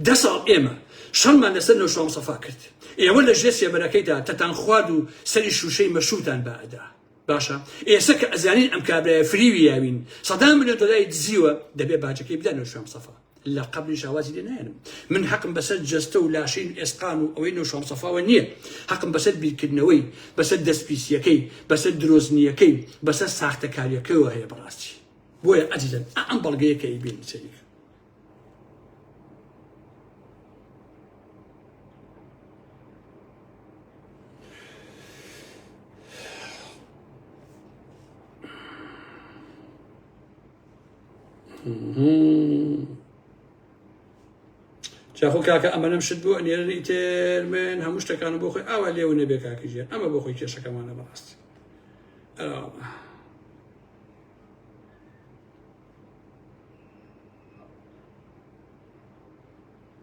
10 ساڵ ئێمە شەڕمان لەسەر نەوشیوان سەفا کرد ئێوە لە ژێر سێبەرەکەیدا تەتان خوارد و سەری شوشەی مەشروتان بە ئەدا باشە ئێستا کە ئەزانین ئەم کابرایە فریوی یاوین سەدان ملیۆن دۆلاری دزیوە دەبێ باجەکەی بدەن نەوشیوان سەفا لە قبلی شاوازی لێ نایەنم من حەقم بەسەر جەستە و لاشین ئێسقان و ئەوەی نەوشیوان سەفاوە نییە حەقم بەسەر بیرکردنەوەی بەسەر دەستپیسیەکەی بەسەر درۆزنیەکەی بەسەر ساختەکاریەکەیەوە هەیە بەڕاستی بۆیە ئەزیزان ئەم بەڵگەیە کە ئەیبین سەریک جاخۆ کاکە ئەمەنەم شت بوو ئەنێرنی تێر من هەموو شتەکانم بۆ خۆی ئاوا لێو نەبێ کاکە ژیان ئەمە بۆ خۆی کێشەکەمانە بەڕاستی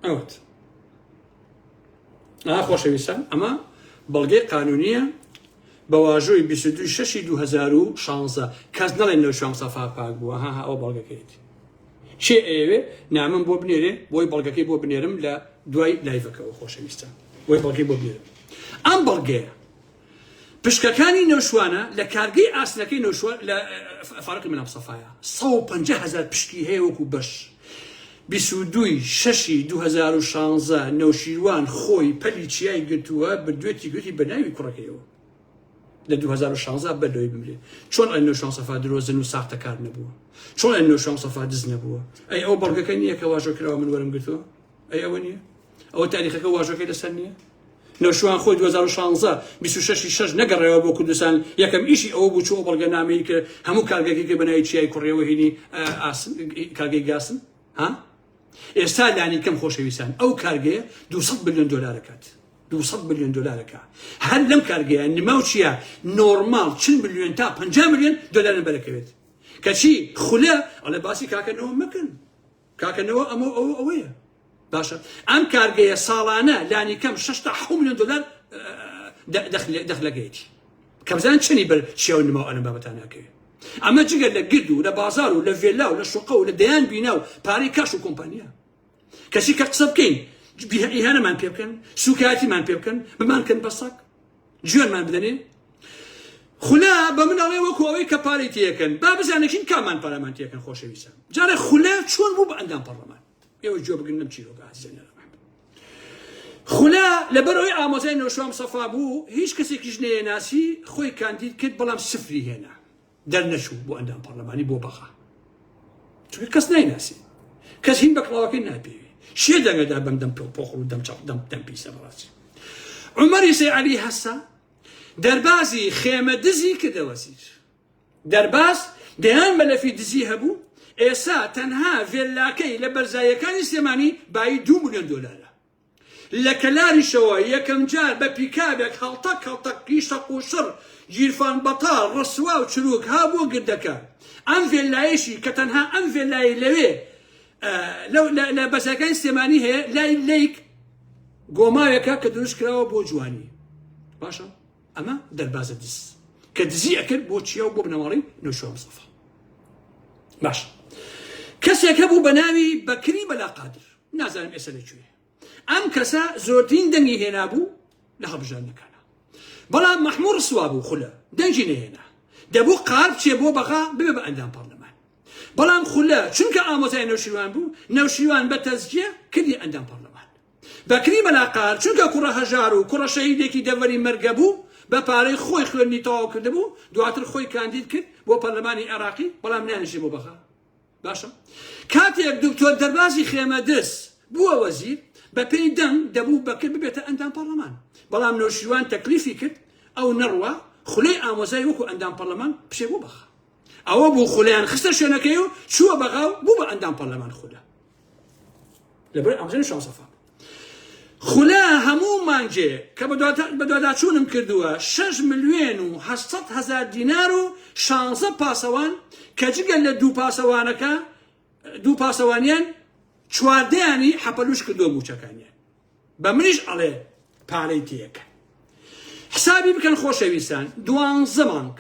ئەوت خۆشەویستان ئەمە بەڵگەی قانونیە بە واژۆی 22/6/2016 کەس نەڵێن نەوشیوان سەفا پاک بووە ها ئەوە بەڵگەکەیەتی چێ ئەوێ نامم بۆ بنێرێ بۆی بەڵگەکەی بۆ بنێرم لە دوای لایڤەکەەوە خۆشەویستان بۆی بەڵگەی بۆ بنێرم ئەم بەڵگەیە پشکەکانی نەوشوانە لە کارگەی ئاسنەکەی نەوشوان لە فارقی مناب سەفایە 150,000 پشکی هەیە وەکو بەش 22/6/2016 نەوشیروان خۆی پەلی چیای گرتووە بردوێتی گوتی بە ناوی کوڕەکەیەوە لە 2016 بەلۆی بمرێ چۆن ئەی نەوشیوان سەفا درۆزن و ساختەکار نەبووە چۆن ئەی نەوشیوان سەفا دز نەبووە ئەی ئەو بەڵگەکە نییە کە واژۆ کراوە من وەرم گرتووە ئەی ئەوە نییە ئەوە تاریخەکە واژۆکەی لەسەر نییە نەوشیوان خۆی 2016 26/6 نەگەڕێەوە بۆ کوردستان یەکەم ئیشی ئەوە بوو چۆ بەڵگە نامەی کە هەموو کارگەکەی کە بەناوی چیای کوڕێەوە هینی کارگەی گاسن ها ئێستا لانی کەم خۆشەویستان ئەو کارگەیە 200 ملیۆن دۆلارەکات 200 ملیۆن دۆلارەکە هەر لەم کارگەیە نماو چییە نۆرمال 40 ملیۆن تا 50 ملیۆن دۆلار بەرەکەوێت کەچی خولە ئەڵێ باسی کاکەنەوە مەکەن کاکەنەوە ئەمە ئەوەیە باشە ئەم کارگەیە ساڵانە لانی کەم 6 تا 7 ملیۆن دۆلار دەخلەکەیەتی کە بزان چنی بەر شێوە نماو ئەلم بابەتان ناکەوێت ئەمە جگە لە گرد و لە بازار و لە ڤێلا و لە شوقە و لە دەیان بینا و پارەی کاش و کۆمپانیا کەسی کە قسە بکەین ئیهانەمان پێ بکەن سوکایەتیمان پێ بکەن بمانکەن بەسەک جوێنمان بدەنێ خولە بە مناڵێ وەکو ئەوەی کە پارەی تێەکەن با بزانێکین کامان پارەمان تێکەن خۆشەویستان جارێ خولە چۆن بوو بە ئەندام پەڕلەمان ئێوە جۆ بگرن لەم چیرۆکە عەزیزانە خولە لەبەرەوەی ئامۆزای نەوشیوان سەفا بوو هیچ کەسێکیش نەیەناسی خۆی کاندید کرد بەڵام سفری هێنا دەرنەچوو بۆ ئەندام پەڕلەمانی بۆ بەخا چونکە کەس نایناسی کەس هین بە کڵاوەکەی ناپێوی شێ دەنگەدا بەم دەم پۆخڵ و دەم پیسە بەڕاستی عمەری سەیعەلی هەستا دەربازی خێمە دزی کردەوە سیر دەرباز دەیان مەلەفی دزی هەبوو ئێستا تەنها ڤێلاکەی لە بەرزایەکانی سلێمانی بای 2 ملیۆن دۆلارە لە کەلاریشەوە یەکەم جار بە پیکابێک هەڵتەک قیشە قوشڕ گیرفان بەتاڵ ڕسوا و چروک ها بۆ گردەکە ئەم ڤێلایەشی کە تەنها ئەم ڤێلای لەوێ لە بەرزایەکانی سلێمانی هەیە لای لەیک گۆماوێکە کە دروست کراوە بۆ جوانی باشە ئەمە دەربازە دز کە دزی ئەکرد بۆ چیا و بۆ بنەماڵی نەوشەوە مستەفا باشە کەسێکە بوو بە ناوی بەکری بەلاقادر نازانم ئێستا لەکوێ ئەم کەسە زۆرترین دەنگی هێنابوو لە هەڵبژاردنەکانە بەڵام مەحموود ڕسوا بوو خولە دەنگی نەهێنا دەبوو قار بچێ بۆ بەغا ببێ بە ئەندام پەرلەمان بەڵام خولە چونکە ئامۆزای نەوشیروان بوو نەوشیروان بە تەزکیە کردی ئەندام پەرلەمان بەکری بەلاقار چونکە کوڕە هەژار و کوڕە شەهیدێکی دەڤەری مەرگە بوو بە پارەی خۆی خوێندنی تەواو کردبوو دواتر خۆی کاندید کرد بۆ پەرلەمانی عێراقی بەڵام نانیشێ بۆ بەغا باشە کاتێک دکتۆر دەربازی خێمە دەست بووە وەزیر بە پێی دەنگ دەبوو بەکرد ببێتە ئەندام پەرلەمان بەڵام نەوشیروان تەکلیفی کرد ئەو نەڕوە خولەی ئامۆزای وەکو ئەندام پەرلەمان پشێ بۆ بەغا ئەوە بوو خولەیان خستە شوێنەکەی و چووە بەغا و بوو بە ئەندام پەرلەمان خولە لەبەر ئامۆزای شانسەفا خولە هەموو مانگێ کە بە دواداچوونم کردووە 6 ملیۆن و 800 هەزار دینار و 16 پاسەوان کە جگەل لە دوو پاسەوانیان چواردەیانی حەپەلوش کردووە موچەکانیان بە منیش ئەڵێ پارەی تێیەکە حسابی بکەن خۆشەویستان 12 مانگ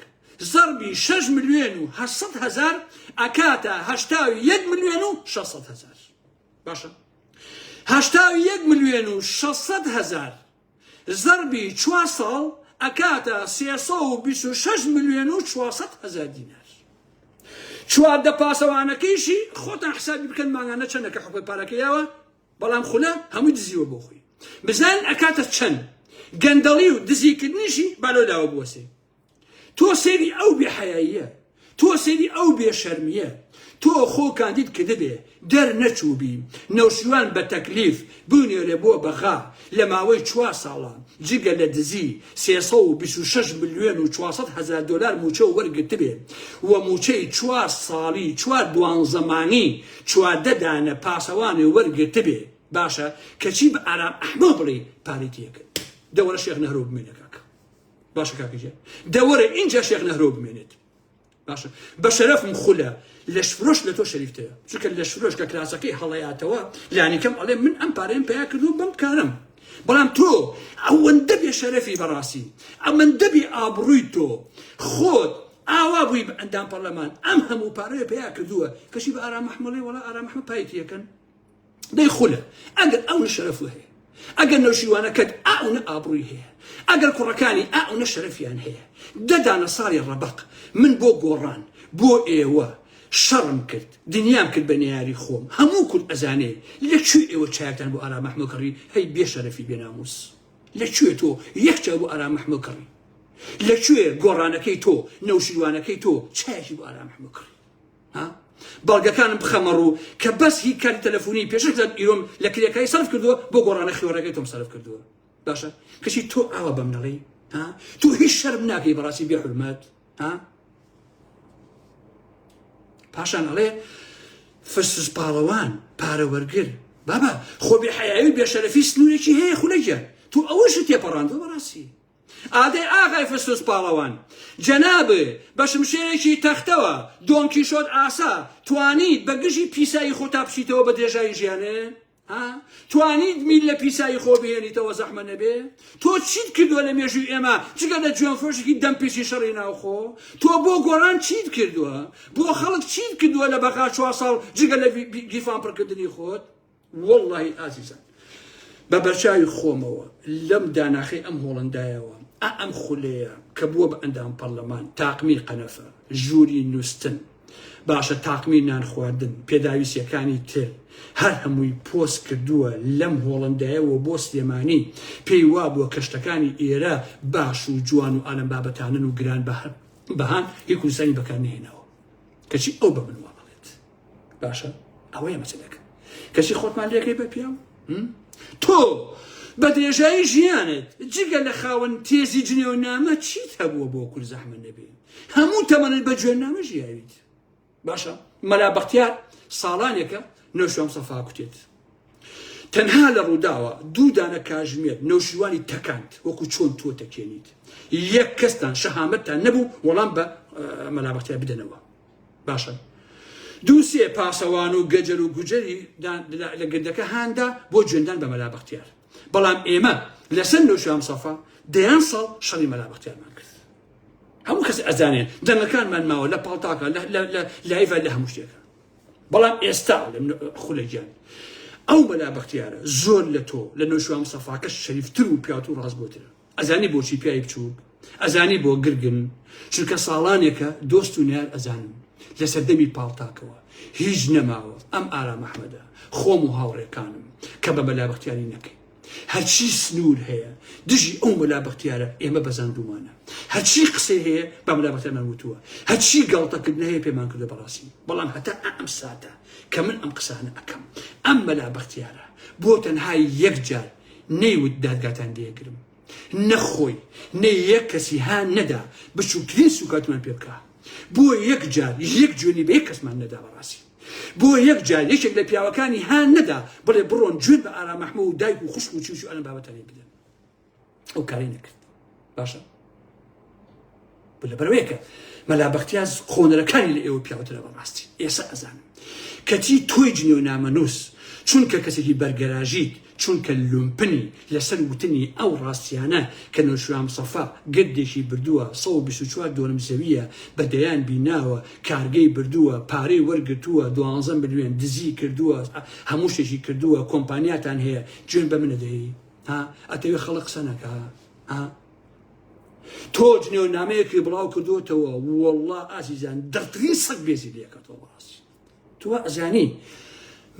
زەربی 6 ملیۆن و 800 هەزار ئەکاتە 81 ملیۆن و 600 هەزار باشە 81 ملیۆن و 600 هەزار زەربی 4 ساڵ ئەکاتە 326 ملیۆن و 400 هەزار دینار چواردە پاسەوانەکەیشی خۆتان حسابی بکەن ماگانە چەندەکە حقوقی پارەکەیەوە بەڵام خولە هەمووی دزیوە بۆ خۆی بزان ئەکاتە چەند گەندەڵی و دزیکردنیشی بالۆداوە بوەسێ تۆ سێری ئەو بێحەیاییە تۆ سێری ئەو بێشەرمیە تۆ خۆ کاندید کردبێ دەرنەچووبی نەوشیروان بە تەکلیف بوونێرێ بۆ بەغا لە ماوەی 4 ساڵە جگە لە دزی 326 ملیۆن و 400 هەزار دۆلار موچە وەرگرتبێ وە موچەی 4 ساڵی 4 دوانزەمانی 14 دانە پاسەوانی وەرگرتبێ باشە کەچی بە ئارام ئەحمە بڵێ پارەی تێکرد دەوەرە شێخ نەهرۆ بمێنە کاکە باشە کاکەجێ دەوەرە اینجا شێخ نەهرۆ بمێنێت باشە بە شەرەفم خولە لەش فرۆش لە تۆ شەریفتەیە چونکە لەش فرۆش کە کراسەکەی هەڵەیاتەوە لانیکەم ئەڵێ من ئەم پارەیەم پیا کردو بەم کارم بەڵام تۆ ئەوەندە بێ شەرەفی بەڕاستی ئەمەندە بێ ئابڕووی تۆ خۆت ئاوا بووی بە ئەندام پەرلەمان ئەم هەموو پارەیە پیا کردووە کەشی بە ئارام محمەڵێ وەڵا ئارام محمەد پایەتیەکەن دەی خولە ئەگەر ئەو شەرەف هەیە ئەگەر نەوشیروانەکەت ئەوە ئابڕووی هەیە ئەگەر کوڕەکانی ئەوە شەرەفیان هەیە دەدانە ساڵی ڕەبەق من بۆ گۆڕان بۆ ئێوە شەڕم کرد دنیام کرد بە نیاری خۆم هەموو کورد ئەزانێ لەکوێ ئێوە چایەکتان بۆ ئارام محمەد کڕی هەی بێ شەرەفی بێناموس لەکوێ تۆ یەکچاو بۆ ئارام محمەد کڕی لەکوێ گۆڕانەکەی تۆ نەوشیروانەکەی تۆ چایەکی بۆ ئارام محمەد کڕی بەڵگەکانم بخەمە ڕوو کە بەس هی کاری تەلەفۆنی پێشەک ئیرۆم لە کرێکایی سەرف کردووە بۆ گۆڕانە خوێڕەکەی تۆم سەرف کردووە باشە کەچی تۆ ئاوە بەم نەڵێی تۆ هیچ شەرم ناکەی بەڕاستی بێ حورمەت پاشان ئەڵێ فرسوس پاڵەوان پارە وەرگر بابا خۆ بێ حەیاوی بێ شەرەفی سنوورێکی هەیە خولەیە تۆ ئەوەشت تێپەڕاندوە بەڕاستی ئادەی ئاغای فرسوس پاڵەوان جەنابێ بە شمشێرێکی تەختەوە دۆن کیشۆت ئاسا توانیت بە گژی پیسایی خۆ تا بچیتەوە بە درێژایی ژیانێ توانیت میل لە پیسایی خۆ بهێنیتەوە زەحمە نەبێ تۆ چیت کردووە لە مێژووی ئێمە جگە لە جوێن فڕۆشێکی دەمپێشی شەڕی ناوخۆ تۆ بۆ گۆڕان چیت کردووە بۆ خەڵک چیت کردووە لە بەقا 4 ساڵ جگە لە گیفان پڕکردنی خۆت وەڵڵاهی ئازیزان بە بەرچاوی خۆمەوە لەم داناخی ئەم هۆڵندایەوە ئەم خولەیە کە بووە بە ئەندام پەرلەمان تاقمی قەنەفە ژووری نووسن باشە تاقمی نان خواردن پێداویستیەکانی تر هەر هەمووی پۆست کردووە لەم هۆڵندایەوە بۆ سلێمانی پێی وا بووە کەشتەکانی ئێرە باش و جوان و ئالەم بابەتانن و گران بەهان هی کوردستانی بەکار نهێنەوە کەچی ئەو بە من وا بڵێت باشە ئەوەیە مەسەلەکە کەچی خۆتمان لێکەی بە پیاو تۆ بە درێژایی ژیانت جگە لە خاوەن تێزی جنێونامە چیت هەبووە بۆ کورد زەحمە نەبێ هەموو تەمەنت بە جوێنامە ژیاویت باشە مەلا بەختیار ساڵانێکە نەوشیوان سەفا کوتێت تەنها لە ڕووداوە دوو دانە کاژمێر نەوشیوانی تەکاند وەکو چۆن تۆ تەکێنیت یەک کەستان شەهامەتتان نەبوو وەڵام بە مەلا بەختیار بدەنەوە باشە دووسێ پاسەوان و گەجەر و گوجەری لە گردەکە هاندا بۆ جوێندان بە مەلا بەختیار بەڵام ئێمە لەسەر نەوشیوان سەفا دەیان ساڵ شەڕی مەلا بەختیارمان کرد هەموو کەس ئەزانێن دەنگەکانمان ماوە لە پاڵتاکە لە لایڤە لە هەموو شتێکە بەڵام ئێستا خولەگیان ئەو مەلا بەختیارە زۆر لە تۆ لە نەوشیوان سەفاکە شەریفتر و پیاوت و ڕاستگۆترە ئەزانی بۆچی پیاوی بچووک ئەزانی بۆ گرگن چونکە ساڵانێکە دۆست و نیار ئەزانن لەسەر دەمی پاڵتاکەوە هیچ نەماوە ئەم ئارام ئەحمەدە خۆم و هاوڕێکانم کە بە مەلا بەختیاری نەکەین هەرچی سنوور هەیە دژی ئەو مەلا بەختیارە ئێمە بەزاندومانە هەرچی قسەی هەیە بە مەلا بەختیارمان وتووە هەرچی گاڵتەکردن هەیە پێمان کردە بەڕاستی بەڵام هەتا ئەم ساتە کە من ئەم قسانە ئەەکەم ئەم مەلا بەختیارە بۆ تەنها یەک جار نەیوت دادگاتان لێگرم نەخۆی نە یەک کەسی هان نەدا بچووکترین سوکاتمان پێ بکە بۆ یەک جار یەک جوێنی بە یەک کەسمان نەدا بەڕاستی بۆ یەک جار یەکێک لە پیاوەکانی هان نەدا بڵێ بڕۆن جوێن بە ئارام ئەحمەد و دایک و خوشک و چوش و ئەلەم بابەتانی بدەن ئەو کاری نەکرد باشە لەبەرەوەیەکە مەلا بەختیار خۆنەرەکانی لە ئێوە پیاوەترە بەڕاستی ئێستا ئەزانم کەچی تۆی جنێونامەنووس چونکە کەسێکی بەرگەراژیت چونکە لومپنی لەسەر وتنی ئەو ڕاستیانە کە نەوشیوان سەفا گردێکی بردووە 124 دۆنم زەویە بەدەیان بیناوە کارگەی بردووە پارەی وەرگرتووە 12 ملیۆن دزی کردووە هەموو شتێکی کردووە کۆمپانیاتان هەیە گوێن بە منە دەهی ئەتەوێ خەڵک قسە نەکا تۆ جنێونامەیەکی بڵاو کردوتەوە وەڵڵا ئازیزان دەرترین سەگ بێزی لێکاتەوە بەڕاستی تۆ ئەزانی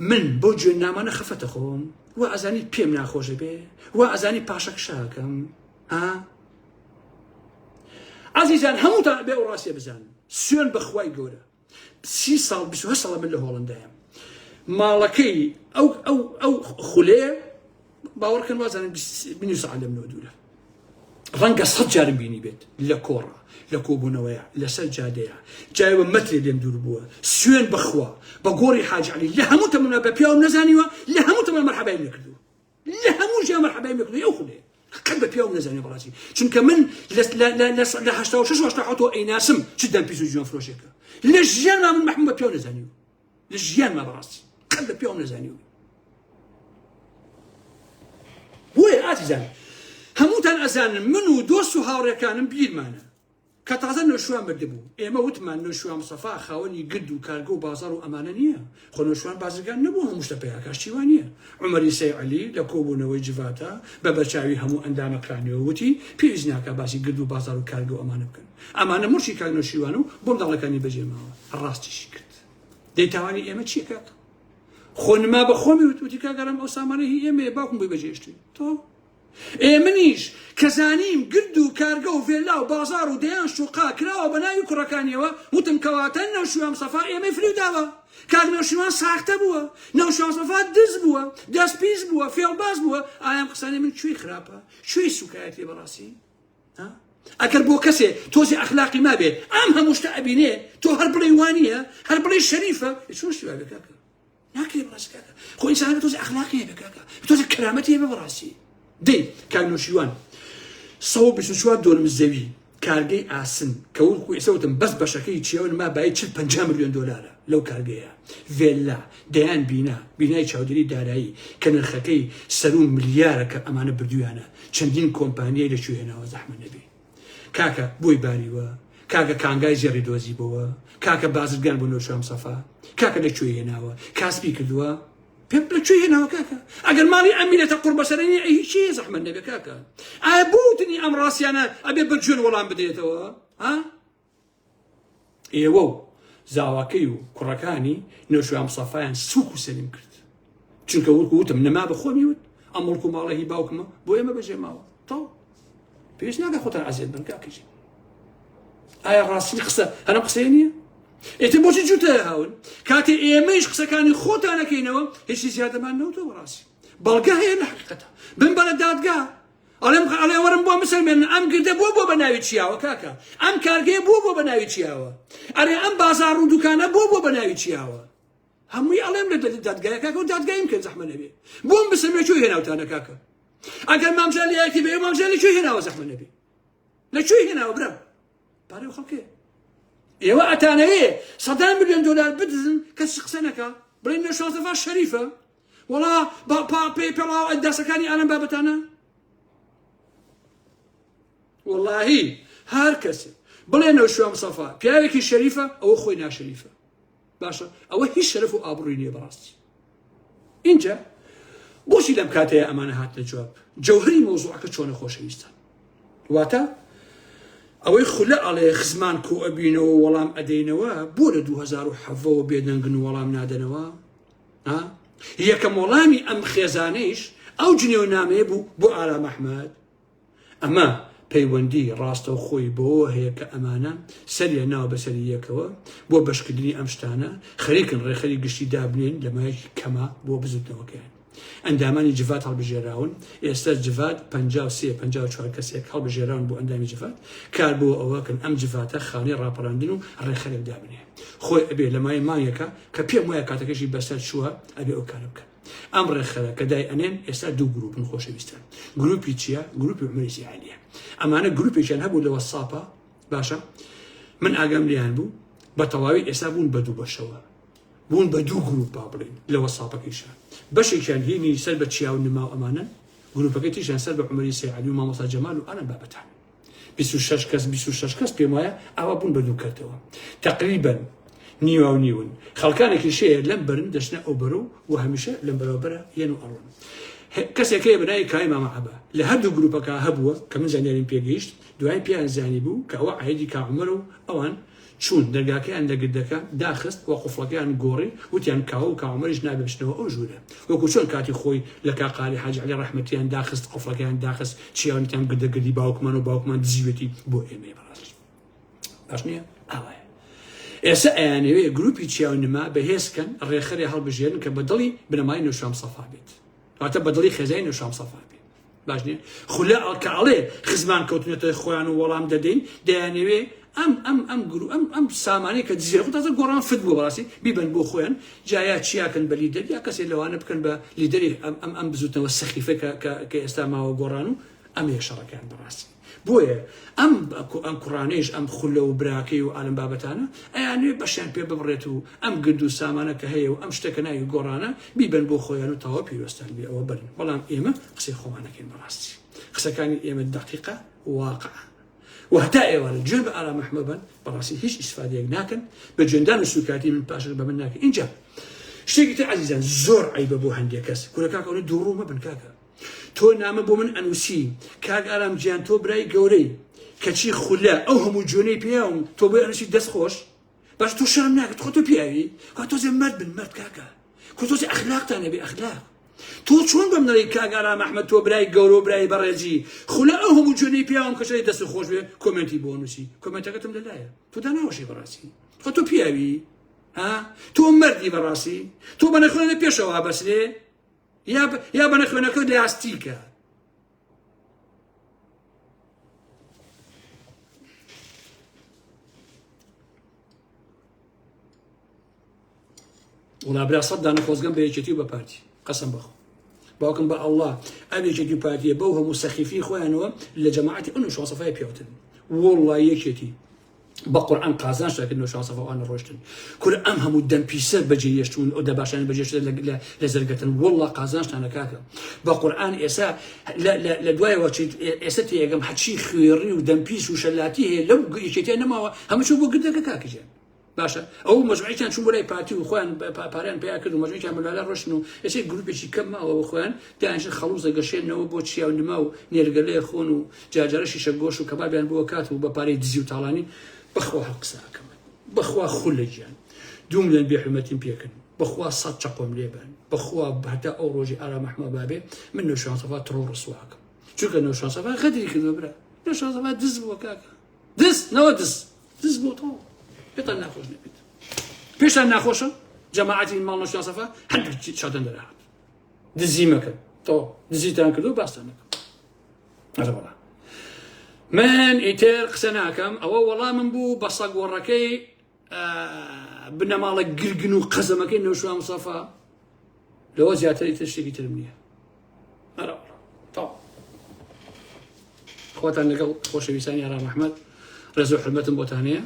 من بۆ جوێنامانە خەفەتە خۆم وا ئەزانی پێم ناخۆشە بێ وا ئەزانی پاشەک شاکەم ئازیزان هەمووتان بێ ئەو ڕاستیە بزانن سوێن بەخوای گەورە 30 ساڵ 28 ساڵە من لە هۆڵندایە ماڵەکەی ئەو خولێ باوەڕکەن وازانن 20 ساڵ لەم نۆدوورە ڕەنگە 100 جارم بینی بێت لە کۆڕە لە کۆبوونەوەیە لەسەر جادەیە جایەوە مەترێ لێم دوور بووە سوێن بەخوا بە گۆڕی حاج عەلی لە هەموو تەمەنا بە پیاوم نەزانیوە لە هەموو تەمەنا مەرحەبایم لێکردووە لە هەموو ژیان مەرحەبایم لێکردووە ئەو خولێ قەت بە پیاوم نەزانیوە بەڕاستی چونکە من لە 86 87 ئەیناسم چ دەم پیس و جوان فرۆشێکە لە ژیانما من مەحموود بە پیاو نەزانیوە لە ژیانما بەڕاستی قەت بە پیاوم نەزانیوە بۆیە ئازیزان هەمووتان ئەزانن من و دۆست و هاوڕێکانم بیرمانە کە تازە نەوشیوان بردبوو ئێمە وتمان نەوشیوان سەفا خاوەنی گرد و کارگە و بازار و ئەمانە نییە خۆ نەوشیوان بازرگان نەبوو هەموو شتە پێیاکاشتیوان نییە عومەری سەی عەلی لە کۆبوونەوەی جڤاتە بە بەرچاوی هەموو ئەندامەکانیەوە وتی پێویست ناکە باسی گرد و بازار و کارگە و ئەمانە بکەن ئەمانە مرشی کاک نەوشیوان و بۆ منداڵەکانی بەجێماوە ڕاستیشی کرد دەیتوانی ئێمە چیە کاک خۆ نما بە خۆمی وتی کاگەرم ئەو سامانە هی ئێمەیە باوکم بۆی بەجێشتی تۆ ئێمەنیش کە زانیم گرد و کارگە و ڤێلا و بازار و دەیان شوقا کراوە بە ناوی کوڕەکانیەوە وتم کەواتە نەوشیوان سەفا ئێمەی فریوداوە کاک نەوشیوان ساختە بووە نەوشیوان سەفا دز بووە دەستپیس بووە فێڵباز بووە ئایام قسانی من کوێی خراپە کوێی سوکایەتی بەڕاستی ئەگەر بۆ کەسێ تۆزی ئەخلاقی ما بێ ئەم هەموو شتە ئەبینێ تۆ هەر بڵێ وانییە هەر بڵێ شەریفە چۆن شتیوا بێ کاکە ناکرێ بەڕاستی کاکە خۆ ئینسانەکە تۆزی ئەخلاقی هەیە بێ کاکە تۆزی کەرامەتی هەیە بێ بەڕاستی دەی کاک نەوشیوان 124 دۆنم زەوی کارگەی ئاسن کە وەکو ئێسەوتم بەس بەشەکەی چیەوە ما بای 50 ملیۆن دۆلارە لەو کارگەیە ڤێلا دەیان بینای چاودێری دارایی کە نرخەکەی 100 ملیارە کە ئەمانە بردویانە چەندین کۆمپانیای لەکوێ هێناوە زەحمە نەبێ کاکە بۆی باریوە کاکە کانگای زێڕی دۆزی بۆوە کاکە بازرگان بۆ نەوشیوان سەفا کاکە لەکوێ هێناوە کاسبی کردووە پێم لەکوێ هێناوە کاکە ئەگەر ماڵی ئەمینێتە قوڕ بەسەرێنی هیچی زەحمە نەبێ کاکە ئایا بوتنی ئەم ڕاستیانە ئەبێ بەجوێن وەڵام بدرێتەوە ئێوە و زاواکەی و کوڕەکانی نەوشیوان سەفایان سووک و سەلیم کرد چونکە وەکو وتم نەما بە خۆمی وت ئەم مڵک و ماڵە هی باوکمە بۆ ئێمە بەجێماوە تەواو پێویست ناکە خۆتان ئازیێت بن کاکەجی ئایا ڕاستی قسە هەرم قسەیە نییە ئێتە بۆچی جوتە هاون کاتێ ئێمەیش قسەکانی خۆتانەکەینەوە هیچی زیادەمان نەوتەوە ڕاستی بەڵگە هەیە لە حقیقەتە بن بەرە دادگا ئەڵێ وەرم بۆ مسلمێن ئەم گردە بۆ بە ناوی چیاوە کاکە ئەم کارگەیە بۆ بە ناوی چیاوە ئەرێ ئەم بازار و دوکانە بۆ بە ناوی چیاوە هەمووی ئەڵێم لە دادگایە کاکە و دادگایم کرد زەحمە نەبێ بۆم بسلمێ کوێ هێناوتانە کاکە ئەگەر مامزالی یەکی بێ مامزالی کوێ هێناوە زەحمە نەبێ لە کوێ هێناوە برا پارەی خەڵکێ ئێوە ئەتانەوێ سەدان ملیۆن دۆلار بدزن کەس قسە نەکا بڵێن نێشازەفا شەریفە وەڵا پێی پێڵاو ئەنداسەکانی ئالەم بابەتانە واللهی هەر کەسێ بڵێنەوە شوێ مستەفا پیاوێکی شەریفە ئەوە خۆی ناشەریفە باشە ئەوە هیچ شەرەف و ئابڕووی نییە بەڕاستی اینجا بۆچی لەم کاتەیە ئەمانە هات لە جواب جەوهری مۆزوعەکە چۆنە خۆشەویستان واتە ئەوەی خولە ئەڵێ خزمان کۆ ئەبینەوە وەڵام ئەدەینەوە بۆ لە 2007ەوە بێدەنگن و وەڵام نادەنەوە یەکەم وەڵامی ئەم خێزانەیش ئەو جنێو نامەیە بوو بۆ ئالا مەحمەد ئەمە پەیوەندی ڕاستە و خۆی بۆ هەیە کە ئەمانە سەریە ناو بەسەری یەکەوە بۆ بەشکردنی ئەم شتانە خەریکن ڕێخەری گشتی دابنێن لە مایەکی کەما بۆ بزوتنەوەکەیان ئەندامانی جڤات هەڵبژێراون ئێستا جڤات 53-54 کەسێک هەڵبژێراون بۆ ئەندامی جڤات کار بۆ ئەوەکەن ئەم جڤاتە خانەی ڕاپەڕاندن و ڕێخەرێک دابنێ خۆی ئەبێ لە مای مانگێکە کە پێم وایە کاتەکەشی بەسەر چووە ئەبێ ئەو کارە بکەن ئەم ڕێخەرە کە دای ئەنێن ئێستا دوو گروپن خۆشەویستان گروپی چییە؟ گروپی عومەری سیعالیە ئەمانە گروپێکیان هەبوو لە وەساپە باشە من ئاگام لیان بوو بە تەواوی ئێستا بوون بە دوو بەشەوە بوون بە دوو گروپ با بڵێن لە وەساپەکەیشە بەشێکیان هینی سەر بە چیا و نما و ئەمانە گروپەکەی تیشان سەر بە عومەری سیعالی و مامۆستا جەمال و ئەنە بابەتان 26 کەس پێم وایە ئەوە بوون بە دوو کەرتەوە تقریبا نیوە و نیون خەڵکانێکی شەیە لەم بەرن دەچنە ئەو بەرە و هەمیشە لەم بەرەوبەرە یەن و ئەڕۆن کەسێکەیە بەناوی کای مامە عەبا لە هەردوو گروپەکە هەبووە کە من زانیاریم پێگەیشت دوای پیان زانی بوو کە ئەوە عەیدی کا عومەر و ئەوان چوون دەرگاکەیان لە گردەکە داخست وە قوفڵەکەیان گۆڕی وتیان کاوە و کا عومەریش نابێ بچنەوە ئەو ژوورە وەکو چۆن کاتی خۆی لە کاقالی حاج عەلی ڕەحمەتیان داخست قوفڵەکەیان داخست چیاوانیان گردەگردی باوکمان و باوکمان دزیوێتی بۆ ئێمە بەڕاستی باش نییە ئاوایە ئێستا ئەیانەوێ گروپی چیاونما بەهێزکەن ڕێخەری هەڵبژێرن کە بەدڵی بنەمای نەوشام سەفا بێت واتە بەدڵی خێزای نەوشام سەفا بێت باش نییە خولە کە ئەڵێ خزمان کەوتنێتە خۆیان و وەڵام دەدەین دەیانەوێ ئەم سامانەی کە دزیێ تازە گۆڕان فت بوو بەڕاستی بیبن بۆ خۆیان جایا چیاکەن بە لیدەر یا کەسێک لەوانە بکەن بە لیدەری ئەم بزوتنەوە سەخیفە کە ئێستا ماوە گۆڕان و ئەم شەڕەکەیان بەڕاستی بۆیە ئەم کوڕانەیش ئەم خولە و براکەی و ئالم بابەتانە ئەیانوێ بەشیان پێ ببڕێت و ئەم گرد و سامانە کە هەیە و ئەم شتەکە ناوی گۆڕانە بیبن بۆ خۆیان و تاوا پیرۆستان بێ ئەوە بەرن بەڵام ئێمە قسەی خۆمانەکەین بەڕاستی قسەکانی ئێمە دقیقە واقع وهتا ئێوارە گوێ بە ئالا مەحمەد بن بەڕاستی هیچ ئیسفادەیەک ناکەن بە جوێندان و سوکاتی من پاشە بە من ناکەن اینجا شتێکی تر عەزیزان زۆر عەیبە بۆ هەندێک کەس کورەکاکەونە دووڕوو مەبن کاکە تۆ نامە بۆ من ئەنووسی کاک ئارام گیان تۆ برای گەورەی کەچی خولە ئەو هەموو جوێنەی پێیاوم تۆ بۆی ئەنووسی دەست خۆش باش تۆ شەرم ناکەت خۆ تۆ پیاوی کا تۆزێ مرد بن مرد کاکە کۆ تۆزێ ئەخلاقتانە بێ ئەخلاق تۆ چۆن بەم نەڵی کاک ئارام ئەحمەد تۆ برای گەورە و برای بەڕێزی خولە ئەو هەموو جوێنەی پێیاوم کەچی دەست خۆش بێ کۆمنتی بۆ نووسی کۆمنتەکەتم لەلایە تۆ داناوەشی بەڕاستی خۆ تۆ پیاوی تۆ مردی بەڕاستی تۆ بە نەخوێنە پێشەوە بەسرێ یا بە نەخوێنەکە لاستیکە وڵا برا سەد دانە خۆزگەم بە یەکێتی و بە پارتی قەسەم بەخۆ باوکم بە ئەڵڵا ئەم یەکێتی و پارتیە بەو هەموو سەخیفی خۆیانەوە لە جەماعەتی ئەو نەوشەوە سەفای پێوتن وەڵڵا یەکێتی بە قورئان قازانشتەکە نەوشەوە سەفاوانە ڕۆشتن کورە ئەم هەموو دەمپیسە بەجێهێشتون ئەو دەباشانە بەجێشتە لە زەرگەتن وەڵڵا قازانشتانە کاکە بە قورئان ئێستا لە دوایەوە ئێستا تێگەم هەچی خوێڕی و دەمپیس و شەلاتی هەیە لەو یەکێتیان نەماوە هەموو بۆ گردەکە کاکەجێن باشە ئەو مەجموعەیان چوون بۆ لای پارتی و خۆیان پاریان پێیا کرد و مەجموعەیان بەلای ڕۆشن و ئێستا گروپێکی کەم ماوە خۆیان دایانشن خەڵوز دەگەشێنەوە بۆ چیا و نما و نێرگەلەیە خۆن و جارجارە شیشە گۆشت و کەبابیان بۆ کات و بە پارەی دزی و تاڵانی بەخوا هەڵقساکەم بەخوا خولە گیان دوو ملیۆن بێحورمەتیم پێکن بەخوا سەد چەقۆم لێبن بەخوا هەتا ئەو ڕۆژی ئالا مەحمەد بابێ من نەوشەوان سەفا تڕۆ ڕسواکەم چونکە نەوشەوان سەفا غەدری کردووە برا نەوشەوان سەفا دز بووە کاکە نەوە دز بۆ تۆ پێتان ناخۆش نەبێت پێشتان ناخۆشە جەماعەتی ماڵ نەوشەوان سەفا هەندێک شادەن دەرهات دزي مكان تو دزي تانكدو باستانك هذا والله من إيتر قسناكم أو والله من بو بصق وركي بنا مالك قرقنو قزمك إنه شو مصطفى لو زيادة تشتكي ترمية هذا والله طب خواتنا نقل خوش بيساني يا رام أحمد رزو حرمة بوتانية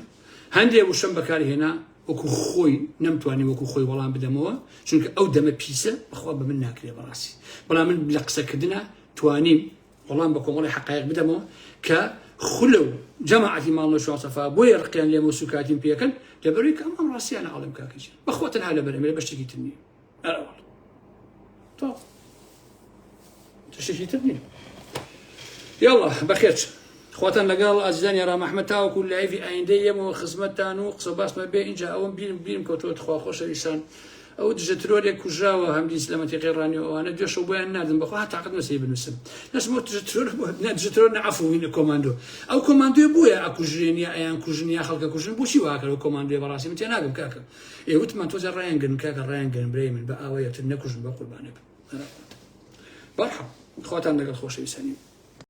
هندي أبو شنبكاري هنا وكو خوي نمتواني وكو خوي والله بدموه شنك أو دم بيسة بخوا بمن ناكري براسي بلا من بلقسة كدنا تواني والله بكم والله حقائق بدموه كخلو جماعة مالنا شو صفا بوي رقيان لي موسوكاتين بيكن لبريك أمام راسي أنا عالم كاكيجي بخواتنا هلا برمي بشتكي تني أنا والله طب تشتكي تني يلا بخيرش خواتنا لقال أجزان يا رام أحمد تاو كل عيفي أيندية وخصمت تانو قصباس ما بين إنجا أو بيم كوتو تخوا خوش لسان أو دجتروري كوجاوا هم دي سلامتي غيراني وأنا دوش وبين نادم بخوا تعقد مسيب المسلم ناس موت دجترور دجترور عفو هنا كوماندو أو كوماندو بويا أكو جرينيا أيان كوجنيا خلق كوجن بوشي واكل كوماندو براسي متي ناقم كاكا إيه وتمان توزر راينجن كاكا راينجن بريمن بقاوية النكوجن بقول بانب مرحبا خواتنا لقال خوش لساني